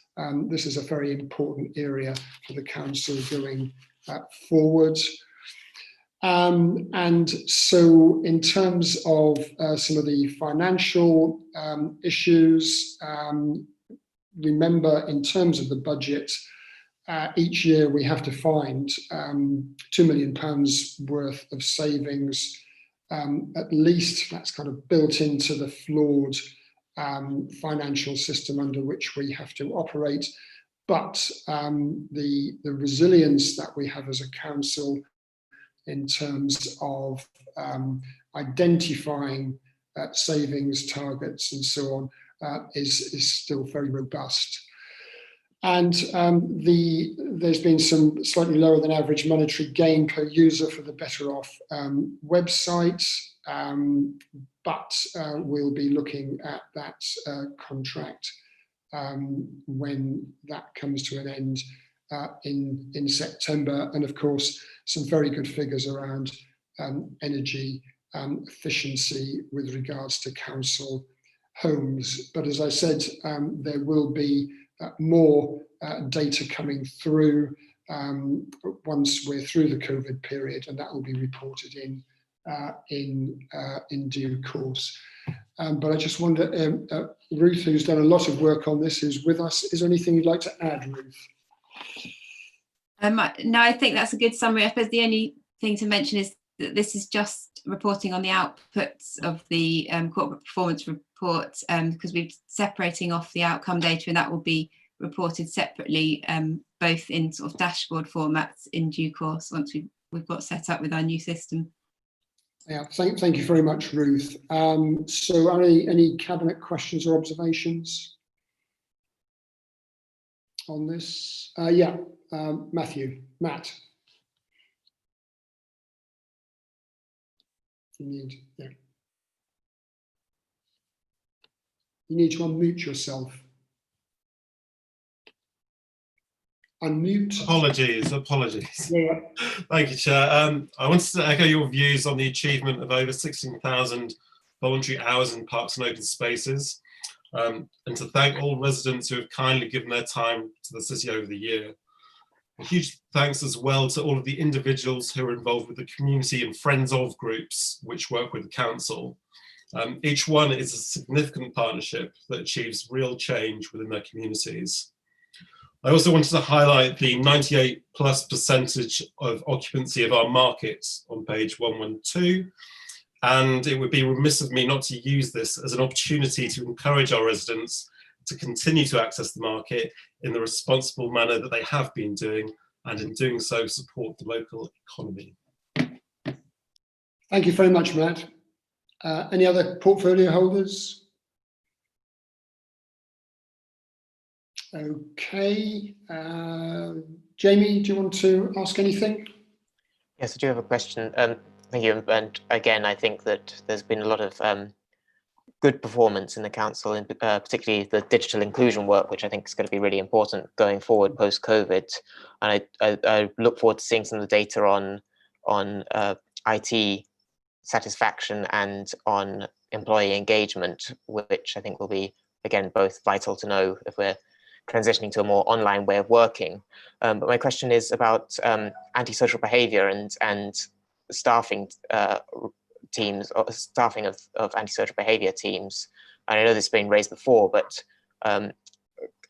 this is a very important area for the council going forward. And so in terms of some of the financial issues, remember in terms of the budget, each year we have to find £2 million worth of savings, at least. That's kind of built into the flawed financial system under which we have to operate. But the resilience that we have as a council in terms of identifying savings targets and so on is still very robust. And there's been some slightly lower than average monetary gain per user for the Better Off website, but we'll be looking at that contract when that comes to an end in September. And of course, some very good figures around energy efficiency with regards to council homes. But as I said, there will be more data coming through once we're through the COVID period, and that will be reported in due course. But I just wonder, Ruth, who's done a lot of work on this, who's with us, is there anything you'd like to add, Ruth? No, I think that's a good summary. I suppose the only thing to mention is that this is just reporting on the outputs of the corporate performance report, because we're separating off the outcome data, and that will be reported separately, both in sort of dashboard formats in due course once we've got set up with our new system. Yeah, thank you very much, Ruth. So are any cabinet questions or observations on this? Yeah, Matt. You need to unmute yourself. Unmute. Apologies. Yeah. Thank you, Chair. I wanted to echo your views on the achievement of over 16,000 voluntary hours in parks and open spaces. and to thank all residents who have kindly given their time to the city over the year. A huge thanks as well to all of the individuals who are involved with the community and friends of groups which work with the council. Each one is a significant partnership that achieves real change within their communities. I also wanted to highlight the 98+% of occupancy of our markets on page 112. And it would be remiss of me not to use this as an opportunity to encourage our residents to continue to access the market in the responsible manner that they have been doing, and in doing so support the local economy. Thank you very much, Matt. Any other portfolio holders? Okay. Jamie, do you want to ask anything? Yes, I do have a question. Thank you. And again, I think that there's been a lot of good performance in the council, and particularly the digital inclusion work, which I think is going to be really important going forward post-COVID. And I look forward to seeing some of the data on IT satisfaction and on employee engagement, which I think will be, again, both vital to know if we're transitioning to a more online way of working. But my question is about antisocial behaviour and staffing teams, or staffing of antisocial behaviour teams. And I know this has been raised before, but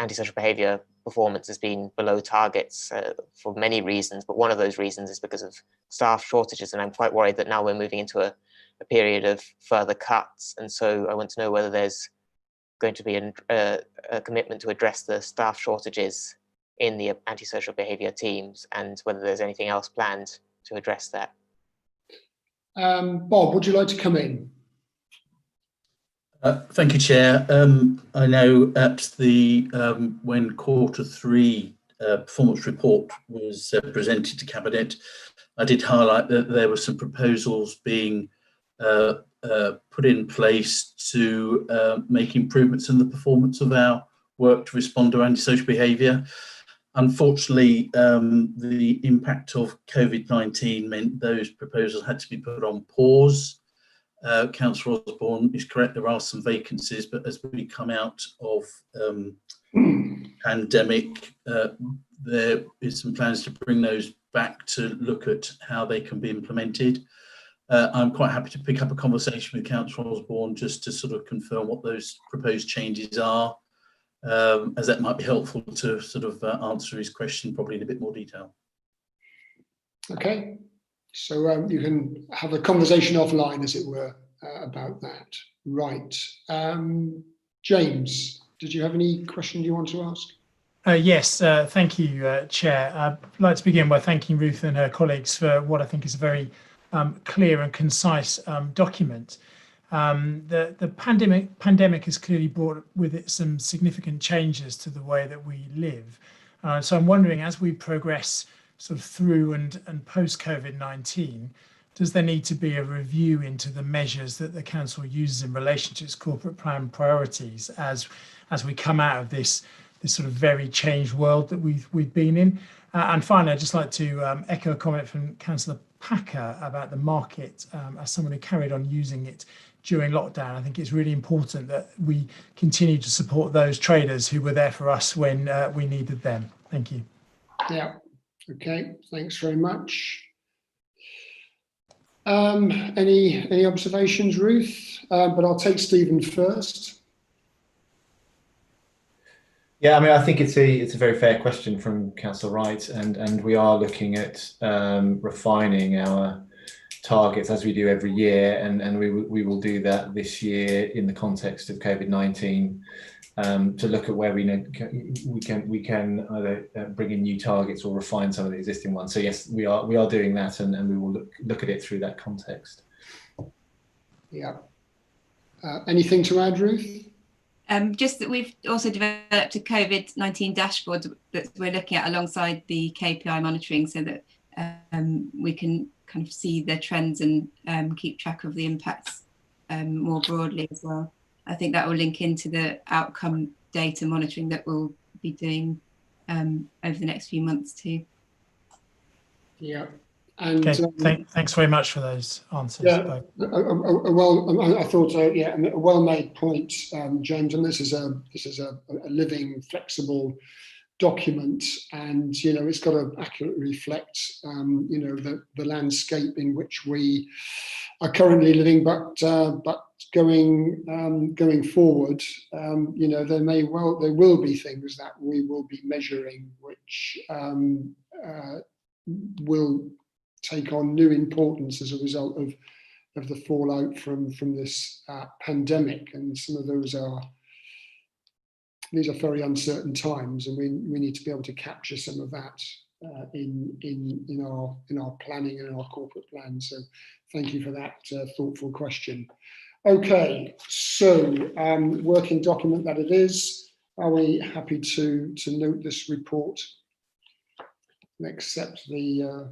antisocial behaviour performance has been below targets for many reasons, but one of those reasons is because of staff shortages, and I'm quite worried that now we're moving into a period of further cuts. And so I want to know whether there's going to be a commitment to address the staff shortages in the antisocial behaviour teams, and whether there's anything else planned to address that. Bob, would you like to come in? Thank you, Chair. I know at the when Q3 performance report was presented to Cabinet, I did highlight that there were some proposals being put in place to make improvements in the performance of our work to respond to antisocial behaviour. Unfortunately, the impact of COVID-19 meant those proposals had to be put on pause. Councillor Osborne is correct, there are some vacancies, but as we come out of pandemic, there is some plans to bring those back to look at how they can be implemented. I'm quite happy to pick up a conversation with Councillor Osborne just to sort of confirm what those proposed changes are, as that might be helpful to sort of answer his question probably in a bit more detail. Okay, so you can have a conversation offline, as it were, about that. Right. James, did you have any question you want to ask? Yes, thank you, Chair. I'd like to begin by thanking Ruth and her colleagues for what I think is a very clear and concise document. The pandemic has clearly brought with it some significant changes to the way that we live. So I'm wondering, as we progress sort of through and post COVID-19, does there need to be a review into the measures that the council uses in relation to its corporate plan priorities as we come out of this sort of very changed world that we've been in? And finally, I'd just like to echo a comment from Councillor Packer about the market. As someone who carried on using it during lockdown, I think it's really important that we continue to support those traders who were there for us when we needed them. Thank you. Yeah, okay, thanks very much. Any observations, Ruth? But I'll take Stephen first. Yeah, I mean, I think it's a very fair question from Councillor Wright, and we are looking at refining our targets as we do every year, and we will do that this year in the context of COVID-19 to look at where we can either bring in new targets or refine some of the existing ones. So yes, we are doing that, and we will look at it through that context. Yeah. Anything to add, Ruth? Just that we've also developed a COVID-19 dashboard that we're looking at alongside the KPI monitoring, so that we can kind of see the trends and keep track of the impacts more broadly as well. I think that will link into the outcome data monitoring that we'll be doing over the next few months too. Yeah. And okay, thanks very much for those answers. Yeah, I thought, yeah, a well-made point, James. And this is a living, flexible document, and it's got to accurately reflect, the landscape in which we are currently living, but going forward, there will be things that we will be measuring which will take on new importance as a result of the fallout from this pandemic, and some of these are very uncertain times, and we need to be able to capture some of that in our planning and in our corporate plan. So thank you for that thoughtful question. Okay, so working document that it is. Are we happy to note this report and accept the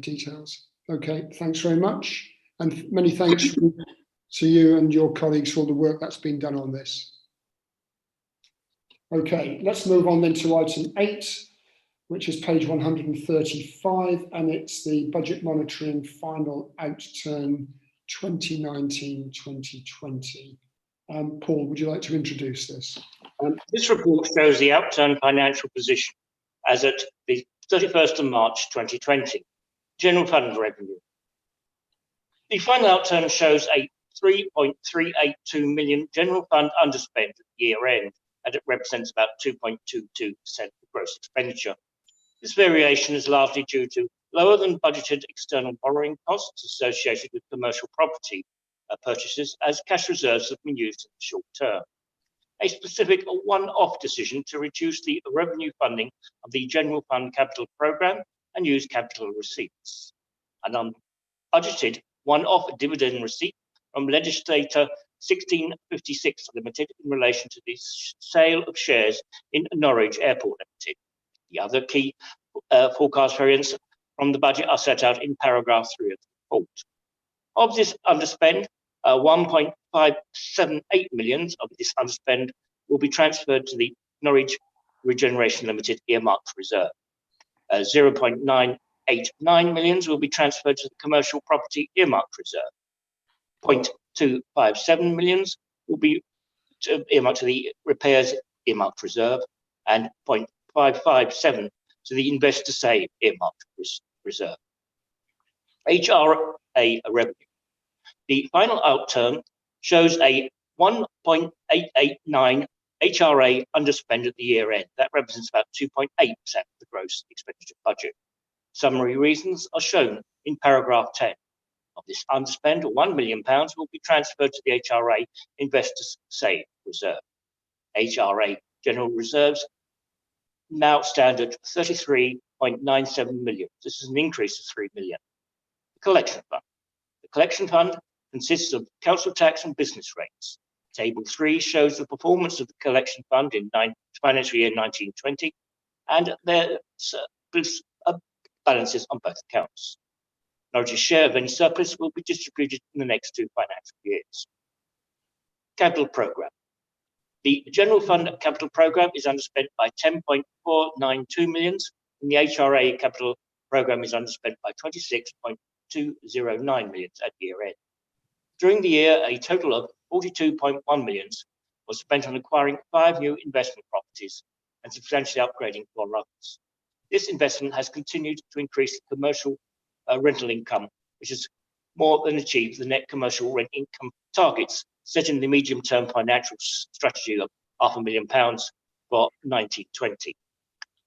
details? Okay, thanks very much, and many thanks to you and your colleagues for all the work that's been done on this. Okay, let's move on then to item 8, which is page 135, and it's the budget monitoring final outturn 2019-2020. Paul, would you like to introduce this? This report shows the outturn financial position as at the 31st of March 2020. General fund revenue. The final outturn shows a 3.382 million general fund underspend at year end, and it represents about 2.22% of gross expenditure. This variation is largely due to lower than budgeted external borrowing costs associated with commercial property purchases, as cash reserves have been used in the short term. A specific one-off decision to reduce the revenue funding of the General Fund Capital Programme and use capital receipts. An unbudgeted one-off dividend receipt from legislator 1656 Limited in relation to the sale of shares in Norwich Airport Limited. The other key forecast variants from the budget are set out in paragraph 3 of the report. Of this underspend, 1.578 million of this underspend will be transferred to the Norwich Regeneration Limited earmarked reserve. 0.989 million will be transferred to the commercial property earmarked reserve. 0.257 million will be earmarked to the repairs earmarked reserve, and 0.557 to the investor save earmarked reserve. HRA revenue. The final outturn shows a 1.889 HRA underspend at the year end. That represents about 2.8% of the gross expenditure budget. Summary reasons are shown in paragraph 10. Of this underspend, £1 million will be transferred to the HRA Investors Save Reserve. HRA general reserves now stand at 33.97 million. This is an increase of 3 million. The collection fund. The collection fund consists of council tax and business rates. Table 3 shows the performance of the collection fund in financial year 1920, and their balances on both accounts. Norwich's share of any surplus will be distributed in the next 2 financial years. Capital Programme. The General Fund Capital Programme is underspent by 10.492 million, and the HRA Capital Programme is underspent by 26.209 million at year end. During the year, a total of 42.1 million was spent on acquiring 5 new investment properties and substantially upgrading 4 others. This investment has continued to increase the commercial rental income, which has more than achieved the net commercial rent income targets set in the medium-term financial strategy of £500,000 for 1920.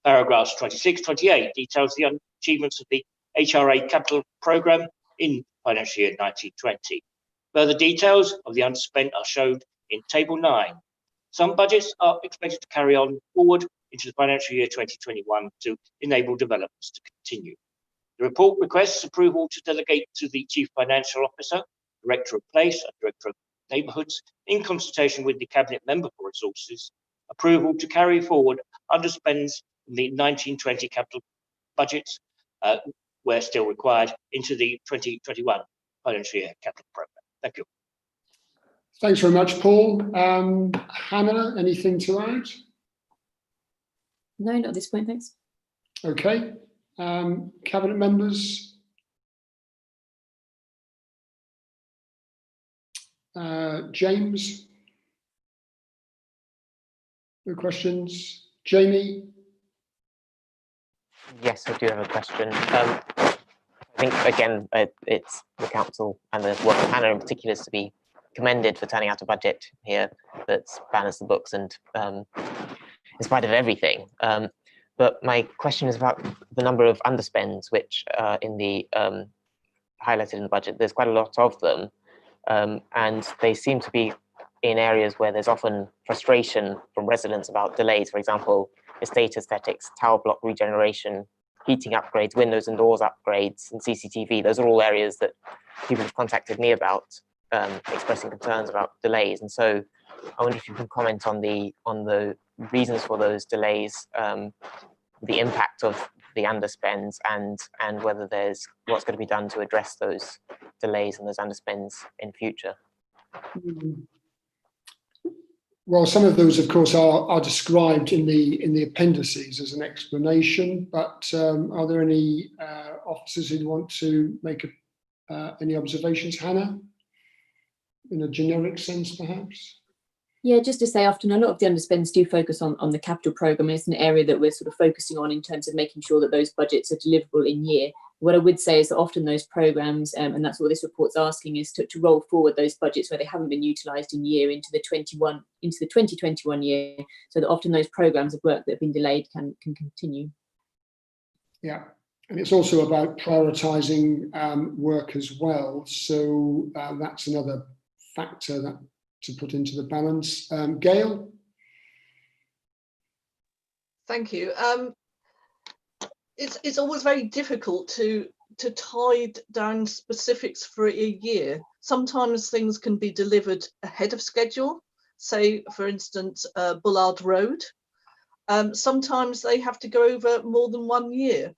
Paragraphs 26-28 details the achievements of the HRA Capital Programme in financial year 1920. Further details of the underspent are shown in Table 9. Some budgets are expected to carry on forward into the financial year 2021 to enable developments to continue. The report requests approval to delegate to the Chief Financial Officer, Director of Place and Director of Neighbourhoods, in consultation with the Cabinet Member for Resources, approval to carry forward underspends in the 1920 capital budgets, where still required, into the 2021 financial year capital programme. Thank you. Thanks very much, Paul. Hannah, anything to add? No, not at this point, thanks. Okay. Cabinet members, James? No questions? Jamie? Yes, I do have a question. I think, again, it's the council and the work of Hannah in particular is to be commended for turning out a budget here that spans the books and in spite of everything. But my question is about the number of underspends, which in the highlighted in the budget, there's quite a lot of them. And they seem to be in areas where there's often frustration from residents about delays. For example, estate aesthetics, tower block regeneration, heating upgrades, windows and doors upgrades, and CCTV. Those are all areas that people have contacted me about, expressing concerns about delays. And so I wonder if you can comment on the reasons for those delays, the impact of the underspends, and whether there's what's going to be done to address those delays and those underspends in future. Well, some of those, of course, are described in the appendices as an explanation. But are there any officers who want to make any observations, Hannah? In a generic sense, perhaps? Yeah, just to say, often a lot of the underspends do focus on the capital programme. It's an area that we're sort of focusing on in terms of making sure that those budgets are deliverable in year. What I would say is that often those programmes, and that's what this report's asking, is to roll forward those budgets where they haven't been utilised in year into the 2021 year, so that often those programmes of work that have been delayed can continue. Yeah, and it's also about prioritising work as well. So that's another factor that to put into the balance. Gail? Thank you. It's always very difficult to tie down specifics for a year. Sometimes things can be delivered ahead of schedule, say, for instance, Bullard Road. Sometimes they have to go over more than 1 year.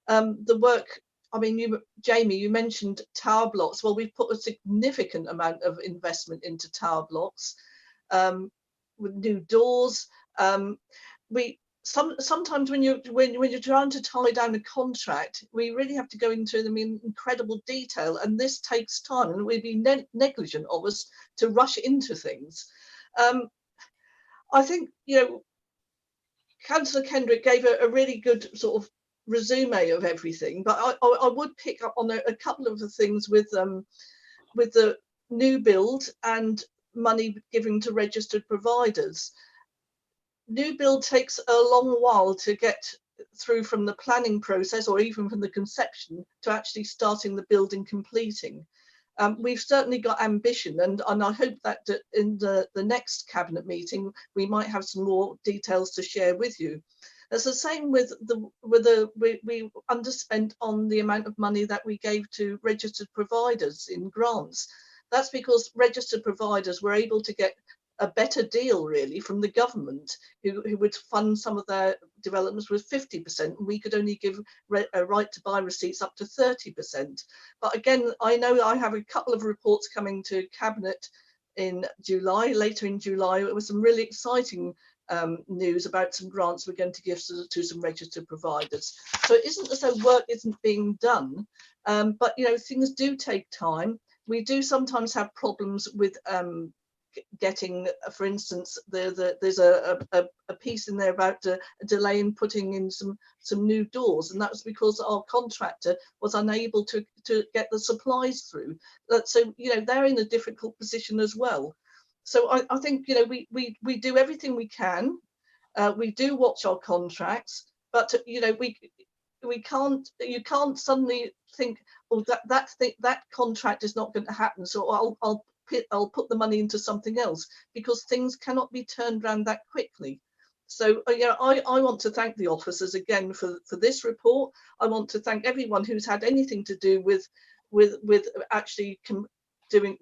The work, I mean, Jamie, you mentioned tower blocks. Well, we've put a significant amount of investment into tower blocks with new doors. Sometimes when you're trying to tie down a contract, we really have to go into them in incredible detail, and this takes time, and it would be negligent of us to rush into things. I think, Councillor Kendrick gave a really good sort of resume of everything, but I would pick up on a couple of the things with the new build and money given to registered providers. New build takes a long while to get through from the planning process, or even from the conception to actually starting the building completing. We've certainly got ambition, and I hope that in the next cabinet meeting we might have some more details to share with you. It's the same with we underspent on the amount of money that we gave to registered providers in grants. That's because registered providers were able to get a better deal, really, from the government, who would fund some of their developments with 50%, and we could only give a right to buy receipts up to 30%. But again, I know I have a couple of reports coming to Cabinet in July, later in July. It was some really exciting news about some grants we're going to give to some registered providers. So it isn't as though work isn't being done, but things do take time. We do sometimes have problems with getting, for instance, there's a piece in there about a delay in putting in some new doors, and that was because our contractor was unable to get the supplies through. So they're in a difficult position as well. So I think we do everything we can. We do watch our contracts, but you can't suddenly think, oh, that contract is not going to happen, so I'll put the money into something else, because things cannot be turned around that quickly. So I want to thank the officers again for this report. I want to thank everyone who's had anything to do with actually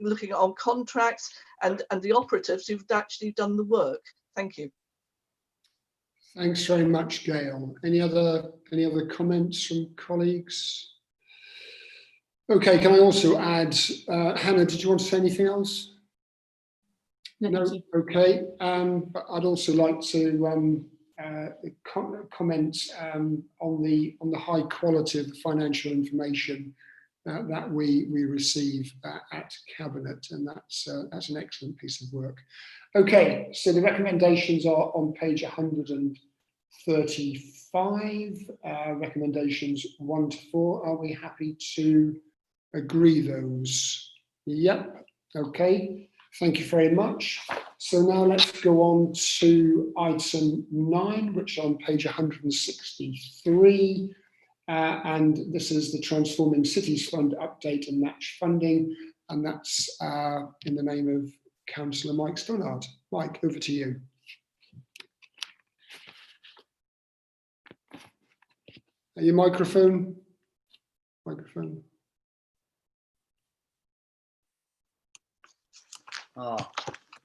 looking at our contracts, and the operatives who've actually done the work. Thank you. Thanks very much, Gail. Any other comments from colleagues? Okay, can I also add, Hannah, did you want to say anything else? No. Okay, but I'd also like to comment on the high quality of the financial information that we receive at Cabinet, and that's an excellent piece of work. Okay, so the recommendations are on page 135, recommendations 1 to 4. Are we happy to agree those? Yep, okay, thank you very much. So now let's go on to item 9, which is on page 163. And this is the Transforming Cities Fund update and match funding. And that's in the name of Councillor Mike Stannard. Mike, over to you. Your microphone. Microphone.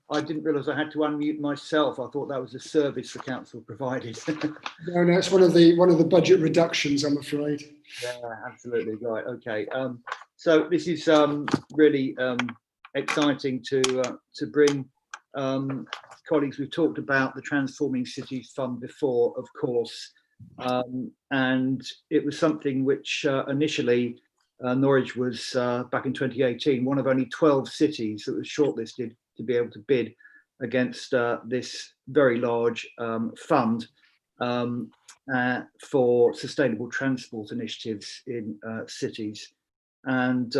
I didn't realise I had to unmute myself. I thought that was a service the council provided. No, it's one of the budget reductions, I'm afraid. Yeah, absolutely right. Okay, so this is really exciting to bring colleagues. We've talked about the Transforming Cities Fund before, of course, and it was something which initially Norwich was back in 2018, one of only 12 cities that was shortlisted to be able to bid against this very large fund for sustainable transport initiatives in cities. And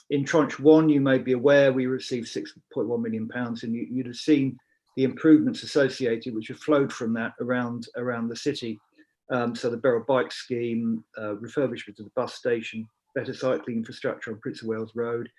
in tranche 1, you may be aware, we received £6.1 million, and you'd have seen the improvements associated which have flowed from that around the city. So the Beryl Bike Scheme, refurbishment of the bus station, better cycling infrastructure on Prince of Wales Road,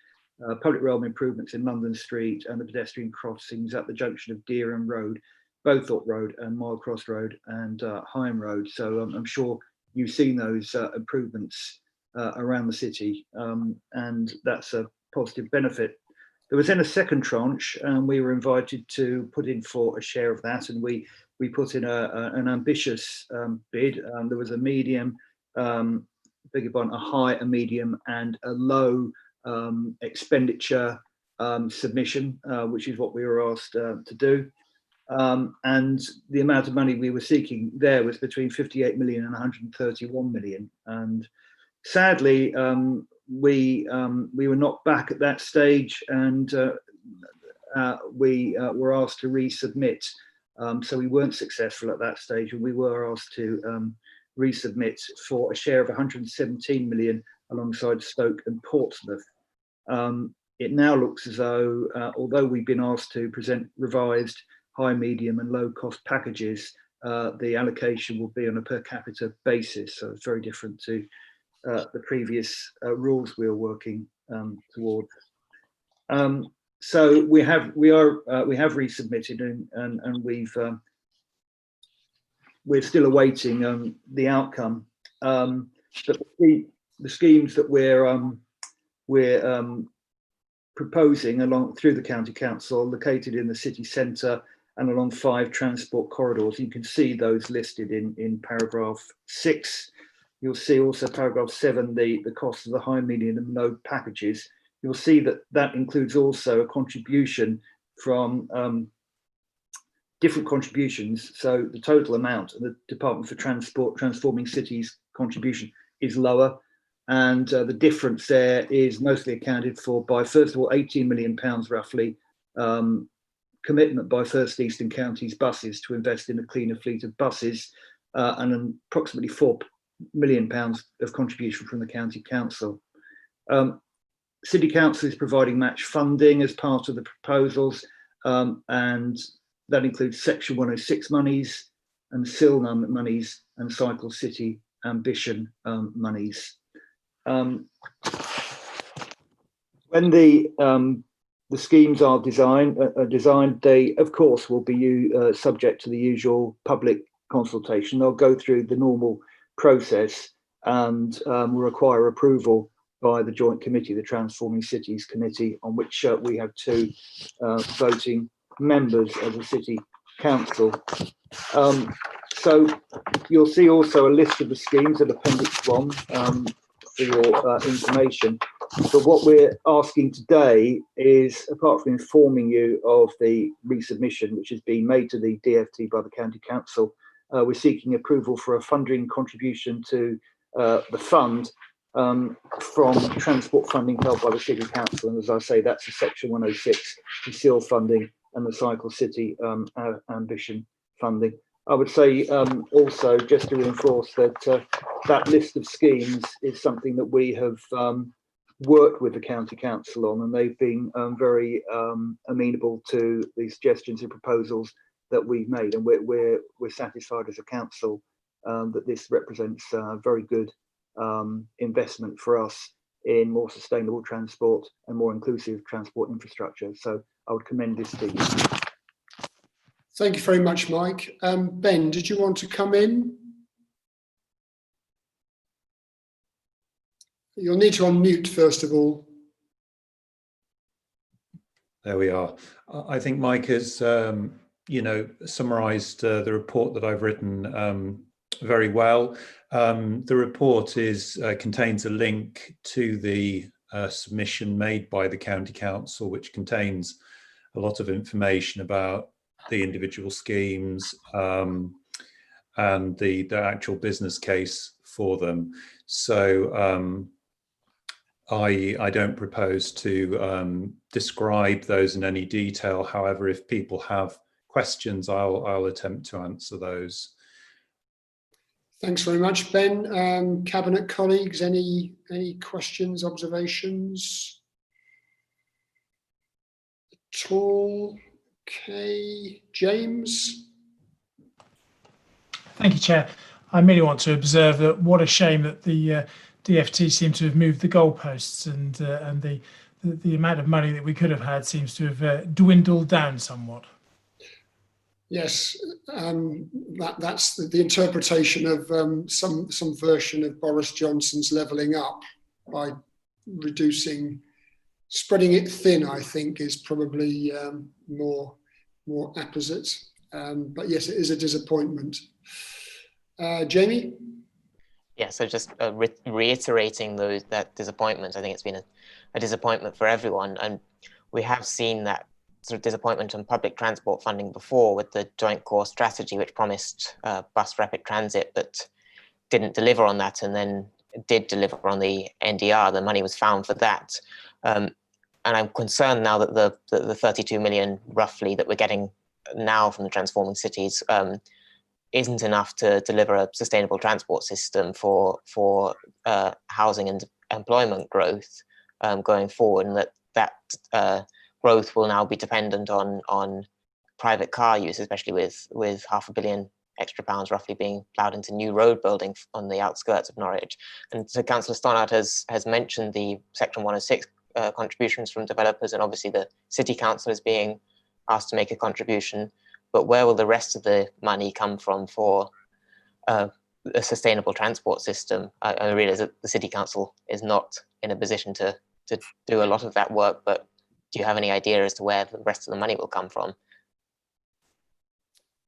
public realm improvements in London Street, and the pedestrian crossings at the junction of Dereham Road, Bowthorpe Road and Mile Cross Road and Higham Road. So I'm sure you've seen those improvements around the city, and that's a positive benefit. There was then a second tranche, and we were invited to put in for a share of that, and we put in an ambitious bid. There was a medium, a high, a medium, and a low expenditure submission, which is what we were asked to do. And the amount of money we were seeking there was between 58 million and 131 million. And sadly, we were not back at that stage, and we were asked to resubmit. So we weren't successful at that stage, and we were asked to resubmit for a share of 117 million alongside Stoke and Portsmouth. It now looks as though, although we've been asked to present revised high, medium and low cost packages, the allocation will be on a per capita basis. So it's very different to the previous rules we were working towards. So we have resubmitted, and we're still awaiting the outcome. But the schemes that we're proposing along through the county council, located in the city centre and along 5 transport corridors. You can see those listed in paragraph 6. You'll see also paragraph 7, the cost of the high, medium and low packages. You'll see that includes also a contribution from different contributions. So the total amount of the Department for Transport Transforming Cities contribution is lower. And the difference there is mostly accounted for by, first of all, £18 million roughly, commitment by First Eastern Counties Buses to invest in a cleaner fleet of buses, and approximately £4 million of contribution from the County Council. City Council is providing match funding as part of the proposals, and that includes Section 106 monies and SILNUM monies and Cycle City Ambition monies. When the schemes are designed, they of course will be subject to the usual public consultation. They'll go through the normal process and will require approval by the Joint Committee, the Transforming Cities Committee, on which we have 2 voting members of the City Council. So you'll see also a list of the schemes at Appendix 1 for your information. But what we're asking today is, apart from informing you of the resubmission which is being made to the DFT by the County Council, we're seeking approval for a funding contribution to the fund from transport funding held by the City Council. And as I say, that's the Section 106, the SEAL funding and the Cycle City Ambition funding. I would say also, just to reinforce that that list of schemes is something that we have worked with the County Council on, and they've been very amenable to the suggestions and proposals that we've made, and we're satisfied as a council that this represents a very good investment for us in more sustainable transport and more inclusive transport infrastructure. So I would commend this to you. Thank you very much, Mike. Ben, did you want to come in? You'll need to unmute first of all. There we are. I think Mike has, summarised the report that I've written very well. The report contains a link to the submission made by the County Council, which contains a lot of information about the individual schemes and the actual business case for them. So I don't propose to describe those in any detail. However, if people have questions, I'll attempt to answer those. Thanks very much, Ben. Cabinet colleagues, any questions, observations at all? Okay, James. Thank you, Chair. I merely want to observe that what a shame that the DFT seem to have moved the goalposts, and the amount of money that we could have had seems to have dwindled down somewhat. Yes, that's the interpretation of some version of Boris Johnson's levelling up by spreading it thin, I think, is probably more apposite. But yes, it is a disappointment. Jamie? Yeah, so just reiterating that disappointment. I think it's been a disappointment for everyone, and we have seen that sort of disappointment on public transport funding before with the joint core strategy, which promised bus rapid transit but didn't deliver on that, and then did deliver on the NDR. The money was found for that, and I'm concerned now that the 32 million roughly that we're getting now from the Transforming Cities isn't enough to deliver a sustainable transport system for housing and employment growth going forward, and that growth will now be dependent on private car use, especially with £500 million extra pounds roughly being ploughed into new road building on the outskirts of Norwich. And so Councillor Stannard has mentioned the Section 106 contributions from developers, and obviously the City Council is being asked to make a contribution. But where will the rest of the money come from for a sustainable transport system? I realise that the City Council is not in a position to do a lot of that work, but do you have any idea as to where the rest of the money will come from?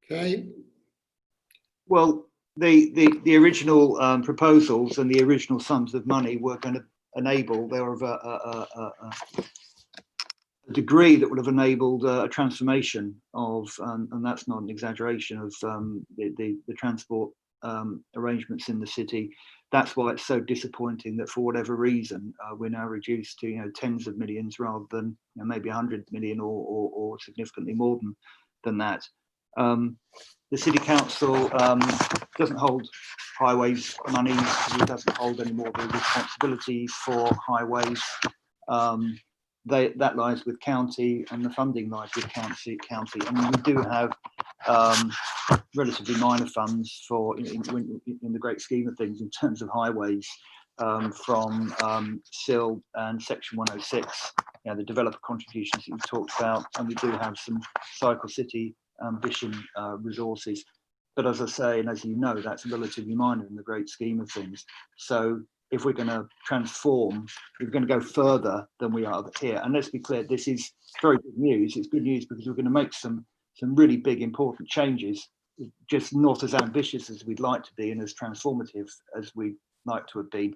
Okay. Well, the original proposals and the original sums of money were going to enable, they were of a degree that would have enabled a transformation of, and that's not an exaggeration, of the transport arrangements in the city. That's why it's so disappointing that for whatever reason we're now reduced to tens of millions rather than maybe 100 million or significantly more than that. The City Council doesn't hold highways money, it doesn't hold any more of the responsibility for highways. That lies with county, and the funding lies with county. I mean, we do have relatively minor funds for in the great scheme of things in terms of highways from SIL and Section 106, the developer contributions that you've talked about, and we do have some Cycle City Ambition resources. But as I say, and as you know, that's relatively minor in the great scheme of things. So if we're going to transform, we're going to go further than we are here. And let's be clear, this is very good news. It's good news because we're going to make some really big, important changes, just not as ambitious as we'd like to be and as transformative as we'd like to have been.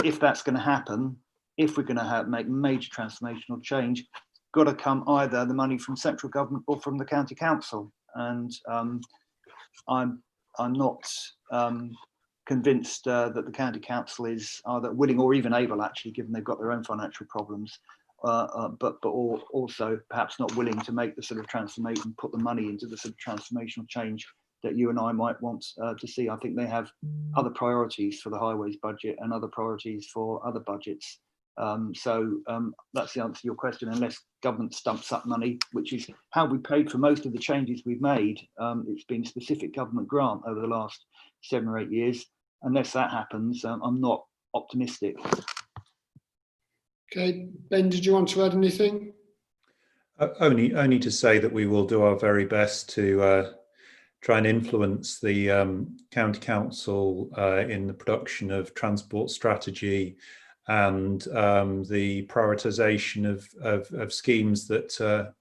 If that's going to happen, if we're going to make major transformational change, got to come either the money from central government or from the county council. And I'm not convinced that the county council is either willing or even able, actually, given they've got their own financial problems, but also perhaps not willing to make the sort of transformation, put the money into the sort of transformational change that you and I might want to see. I think they have other priorities for the highways budget and other priorities for other budgets. So that's the answer to your question. Unless government stumps up money, which is how we paid for most of the changes we've made, it's been specific government grant over the last 7 or 8 years. Unless that happens, I'm not optimistic. Okay, Ben, did you want to add anything? Only to say that we will do our very best to try and influence the county council in the production of transport strategy and the prioritisation of schemes that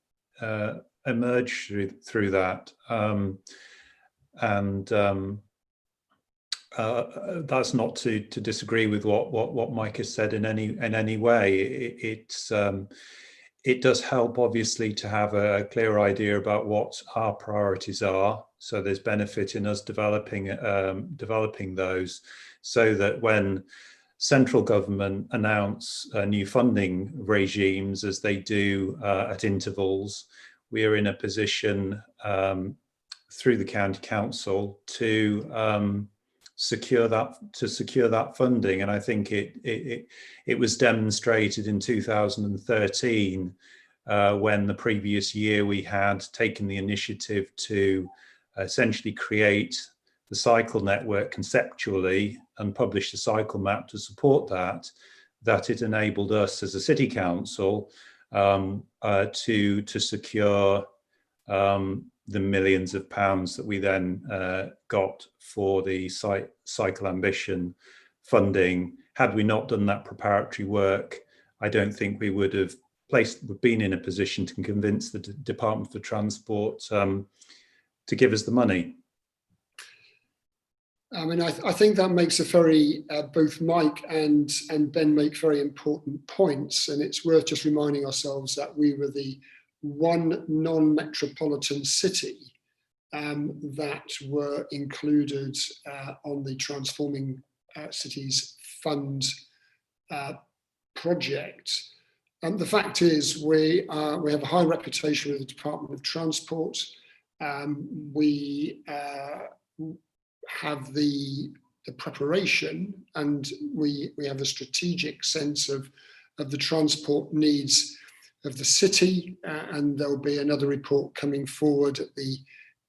emerge through that. That's not to disagree with what Mike has said in any way. It does help, obviously, to have a clear idea about what our priorities are. So there's benefit in us developing those, so that when central government announce new funding regimes, as they do at intervals, we are in a position through the county council to secure that funding. And I think it was demonstrated in 2013 when the previous year we had taken the initiative to essentially create the cycle network conceptually and publish the cycle map to support that it enabled us as a city council to secure the millions of pounds that we then got for the cycle ambition funding. Had we not done that preparatory work, I don't think we would have been in a position to convince the Department for Transport to give us the money. I mean, I think that makes a very, both Mike and Ben make very important points, and it's worth just reminding ourselves that we were the one non-metropolitan city that were included on the Transforming Cities Fund project. The fact is we have a high reputation with the Department of Transport. We have the preparation, and we have a strategic sense of the transport needs of the city, and there'll be another report coming forward at the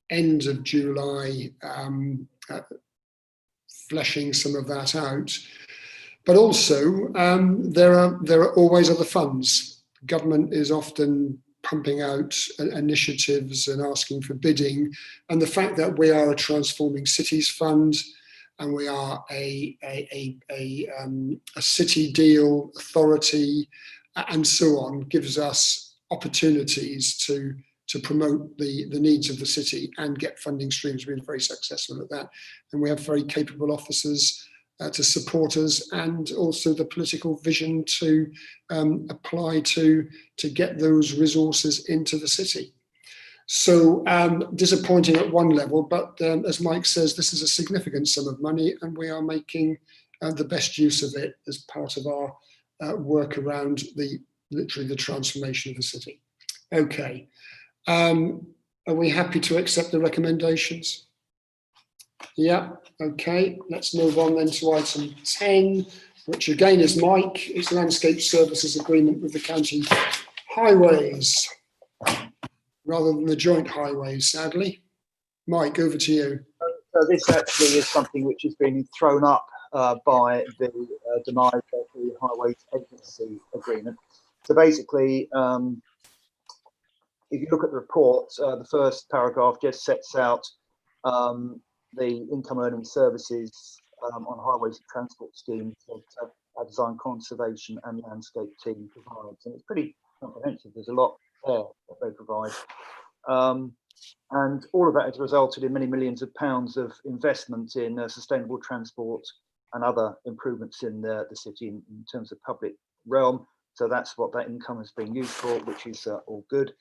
end of July, fleshing some of that out. But also, there are always other funds. Government is often pumping out initiatives and asking for bidding, and the fact that we are a Transforming Cities Fund and we are a city deal authority and so on gives us opportunities to promote the needs of the city and get funding streams. We've been very successful at that, and we have very capable officers to support us, and also the political vision to apply to get those resources into the city. So disappointing at one level, but as Mike says, this is a significant sum of money, and we are making the best use of it as part of our work around literally the transformation of the city. Okay, are we happy to accept the recommendations? Yeah, okay, let's move on then to item 10, which again is Mike. It's Landscape Services Agreement with the County Highways, rather than the joint highways, sadly. Mike, over to you. So this actually is something which has been thrown up by the demise of the Highways Agency Agreement. So basically, if you look at the report, the first paragraph just sets out the income earning services on highways and transport schemes that our design conservation and landscape team provides, and it's pretty comprehensive. There's a lot there that they provide, and all of that has resulted in many millions of pounds of investment in sustainable transport and other improvements in the city in terms of public realm. So that's what that income has been used for, which is all good.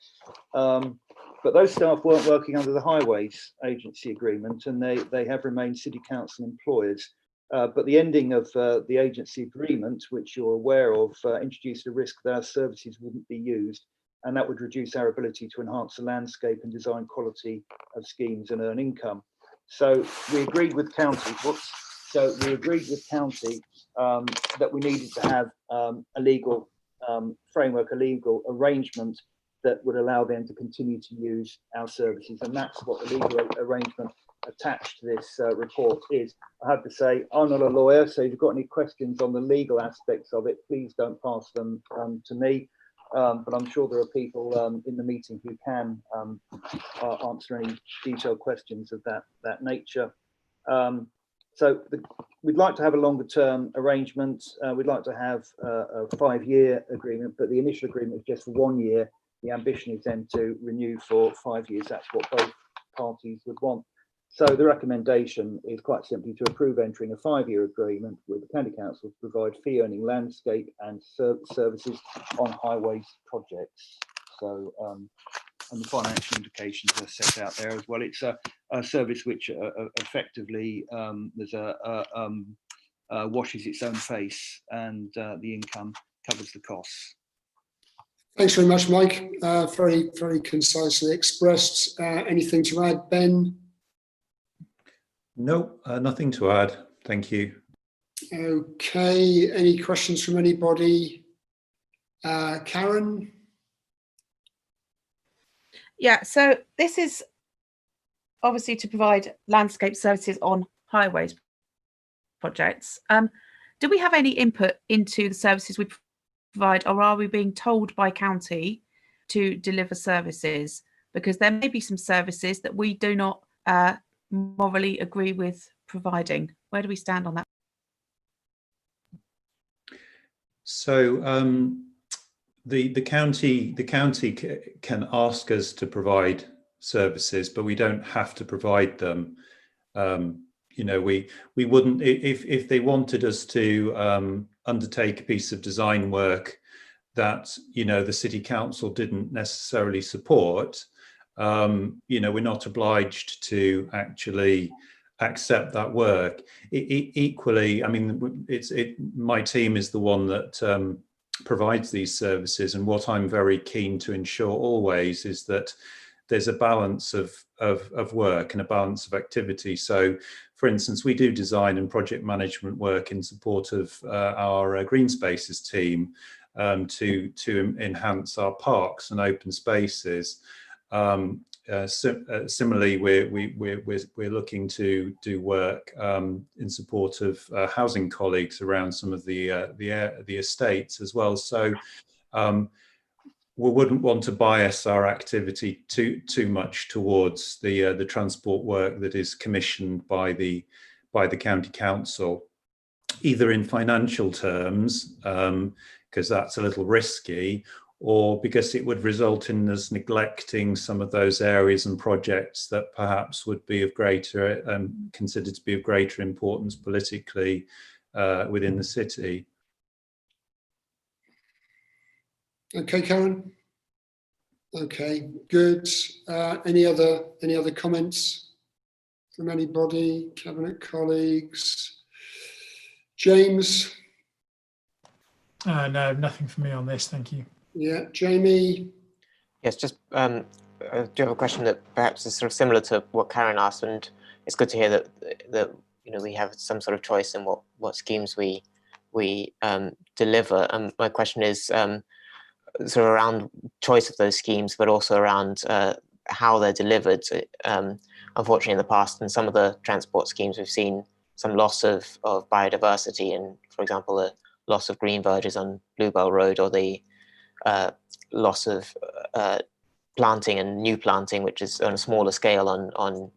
But those staff weren't working under the Highways Agency Agreement, and they have remained City Council employees. But the ending of the agency agreement, which you're aware of, introduced a risk that our services wouldn't be used, and that would reduce our ability to enhance the landscape and design quality of schemes and earn income. So we agreed with county. That we needed to have a legal framework, a legal arrangement that would allow them to continue to use our services, and that's what the legal arrangement attached to this report is. I have to say, I'm not a lawyer, so if you've got any questions on the legal aspects of it, please don't pass them to me. But I'm sure there are people in the meeting who can answer any detailed questions of that nature. We'd like to have a longer term arrangement. We'd like to have a 5-year agreement, but the initial agreement is just for 1 year. The ambition is then to renew for 5 years. That's what both parties would want. So the recommendation is quite simply to approve entering a 5-year agreement with the County Council to provide fee earning landscape and services on highways projects. So and the financial indications are set out there as well. It's a service which effectively washes its own face, and the income covers the costs. Thanks very much, Mike. Very, very concisely expressed. Anything to add, Ben? No, nothing to add. Thank you. Okay. Any questions from anybody? Karen? Yeah, so this is obviously to provide landscape services on highways projects. Do we have any input into the services we provide, or are we being told by county to deliver services? Because there may be some services that we do not morally agree with providing. Where do we stand on that? So the county can ask us to provide services, but we don't have to provide them. You know, we wouldn't, if they wanted us to undertake a piece of design work that, you know, the city council didn't necessarily support, you know, we're not obliged to actually accept that work. Equally, I mean, my team is the one that provides these services, and what I'm very keen to ensure always is that there's a balance of work and a balance of activity. So, for instance, we do design and project management work in support of our green spaces team to enhance our parks and open spaces. Similarly, we're looking to do work in support of housing colleagues around some of the estates as well. So we wouldn't want to bias our activity too much towards the transport work that is commissioned by the county council, either in financial terms, because that's a little risky, or because it would result in us neglecting some of those areas and projects that perhaps would be of greater, considered to be of greater importance politically within the city. Okay, Karen. Okay, good. Any other comments from anybody? Cabinet colleagues? James? No, nothing for me on this. Thank you. Yeah, Jamie? Yes, just do you have a question that perhaps is sort of similar to what Karen asked, and it's good to hear that you know, we have some sort of choice in what schemes we deliver. And my question is sort of around choice of those schemes, but also around how they're delivered. Unfortunately, in the past, in some of the transport schemes, we've seen some loss of biodiversity, and for example, the loss of green verges on Bluebell Road, or the loss of planting and new planting, which is on a smaller scale on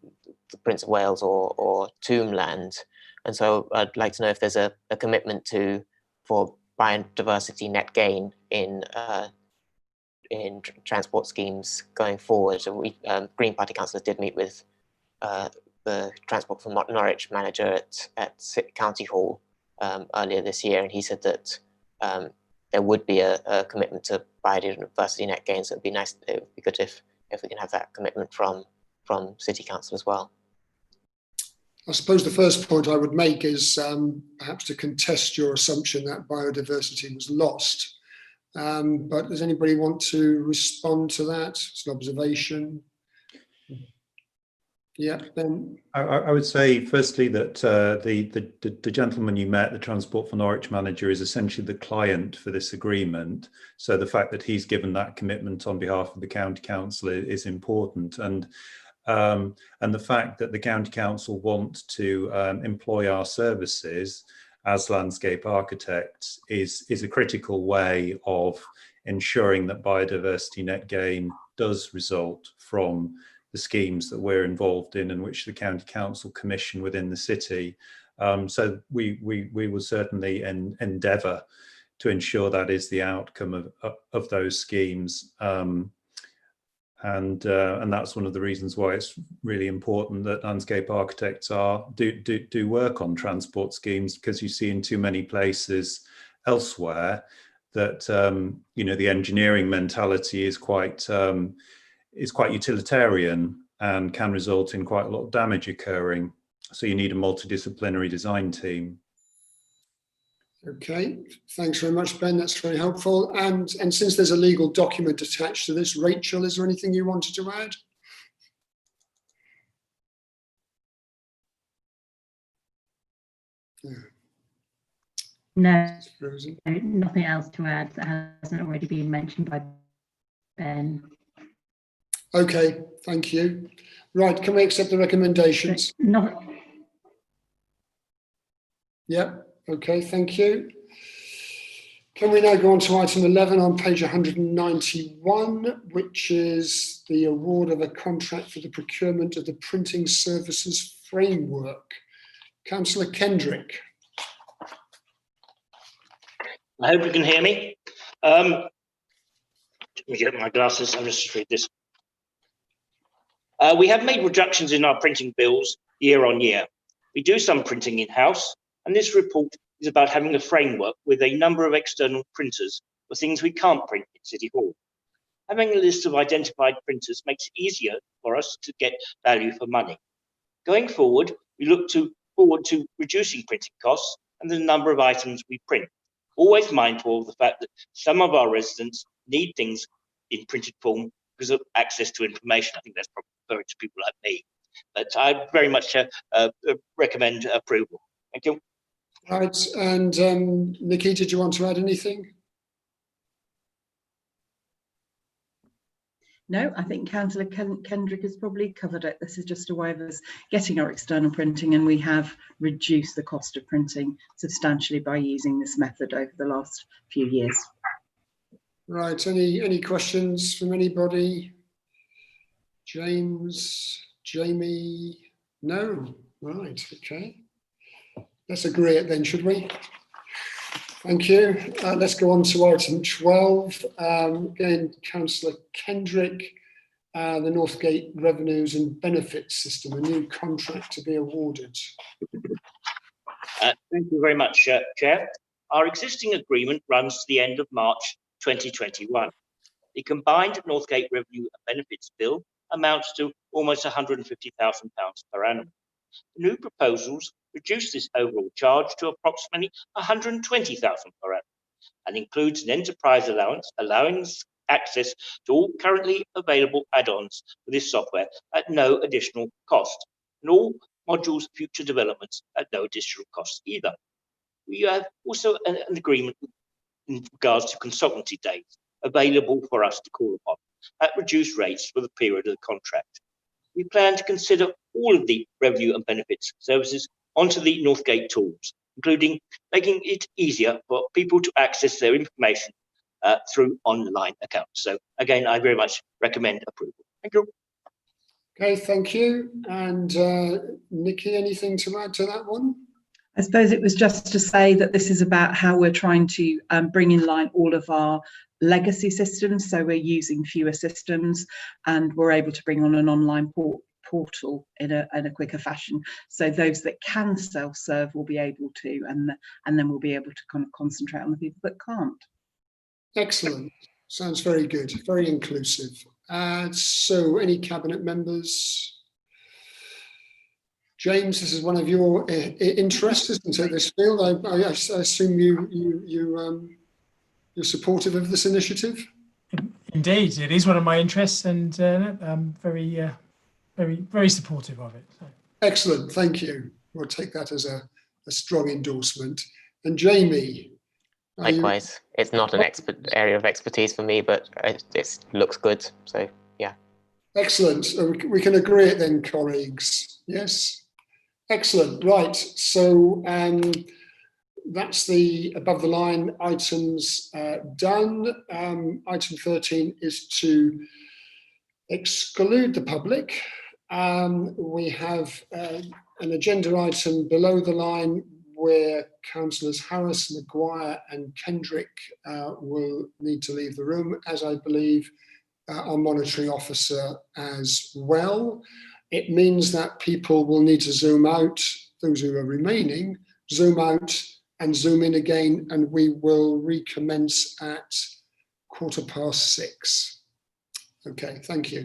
the Prince of Wales or Tombland. And so I'd like to know if there's a commitment for biodiversity net gain in transport schemes going forward. So we Green Party councillors did meet with the Transport for Norwich manager at County Hall earlier this year, and he said that there would be a commitment to biodiversity net gains. So it'd be nice, it would be good if we can have that commitment from City Council as well. I suppose the first point I would make is perhaps to contest your assumption that biodiversity was lost. But does anybody want to respond to that? It's an observation. Yeah, Ben. I would say, firstly, that the gentleman you met, the Transport for Norwich manager, is essentially the client for this agreement. So the fact that he's given that commitment on behalf of the county council is important, and the fact that the county council want to employ our services as landscape architects is a critical way of ensuring that biodiversity net gain does result from the schemes that we're involved in and which the county council commission within the city. So we will certainly endeavour to ensure that is the outcome of those schemes. And that's one of the reasons why it's really important that landscape architects do work on transport schemes, because you see in too many places elsewhere that the engineering mentality is quite utilitarian and can result in quite a lot of damage occurring. So you need a multidisciplinary design team. Okay, thanks very much, Ben. That's very helpful. And since there's a legal document attached to this, Rachel, is there anything you wanted to add? No, nothing else to add that hasn't already been mentioned by Ben. Okay, thank you. Right, can we accept the recommendations? Yep, okay, thank you. Can we now go on to item 11 on page 191, which is the award of a contract for the procurement of the printing services framework. Councillor Kendrick. I hope you can hear me. Let me get my glasses, I'll just read this. We have made reductions in our printing bills year on year. We do some printing in-house, and this report is about having a framework with a number of external printers for things we can't print in City Hall. Having a list of identified printers makes it easier for us to get value for money. Going forward, we look forward to reducing printing costs and the number of items we print, always mindful of the fact that some of our residents need things in printed form because of access to information. I think that's probably referring to people like me, but I very much recommend approval. Thank you. Right, and Nikki, did you want to add anything? No, I think Councillor Kendrick has probably covered it. This is just a way of us getting our external printing, and we have reduced the cost of printing substantially by using this method over the last few years. Right, any questions from anybody? James, Jamie? No, right, okay. Let's agree it then, should we? Thank you. Let's go on to item 12. Again, Councillor Kendrick, the Northgate Revenues and Benefits System, a new contract to be awarded. Thank you very much, Chair. Our existing agreement runs to the end of March 2021. The combined Northgate Revenue and Benefits bill amounts to almost £150,000 per annum. The new proposals reduce this overall charge to approximately £120,000 per annum and includes an enterprise allowance allowing access to all currently available add-ons for this software at no additional cost, and all modules future developments at no additional cost either. We have also an agreement in regards to consultancy days available for us to call upon at reduced rates for the period of the contract. We plan to consider all of the revenue and benefits services onto the Northgate tools, including making it easier for people to access their information through online accounts. So again, I very much recommend approval. Thank you. Okay, thank you. And Nikki, anything to add to that one? I suppose it was just to say that this is about how we're trying to bring in line all of our legacy systems. So we're using fewer systems and we're able to bring on an online portal in a quicker fashion. So those that can self-serve will be able to, and then we'll be able to kind of concentrate on the people that can't. Excellent. Sounds very good, very inclusive. So any cabinet members? James, this is one of your interests, isn't it? This field. I assume you're supportive of this initiative. Indeed, it is one of my interests, and I'm very, very supportive of it. So. Excellent, thank you. We'll take that as a strong endorsement. And Jamie. Likewise, it's not an area of expertise for me, but it looks good. So yeah. Excellent. So we can agree it then, colleagues. Yes. Excellent. Right. So that's the above the line items done. Item 13 is to exclude the public. We have an agenda item below the line where Councillors Harris, Maguire and Kendrick will need to leave the room, as I believe our monitoring officer as well. It means that people will need to zoom out, those who are remaining, zoom out and zoom in again, and we will recommence at 6:15. Okay, thank you.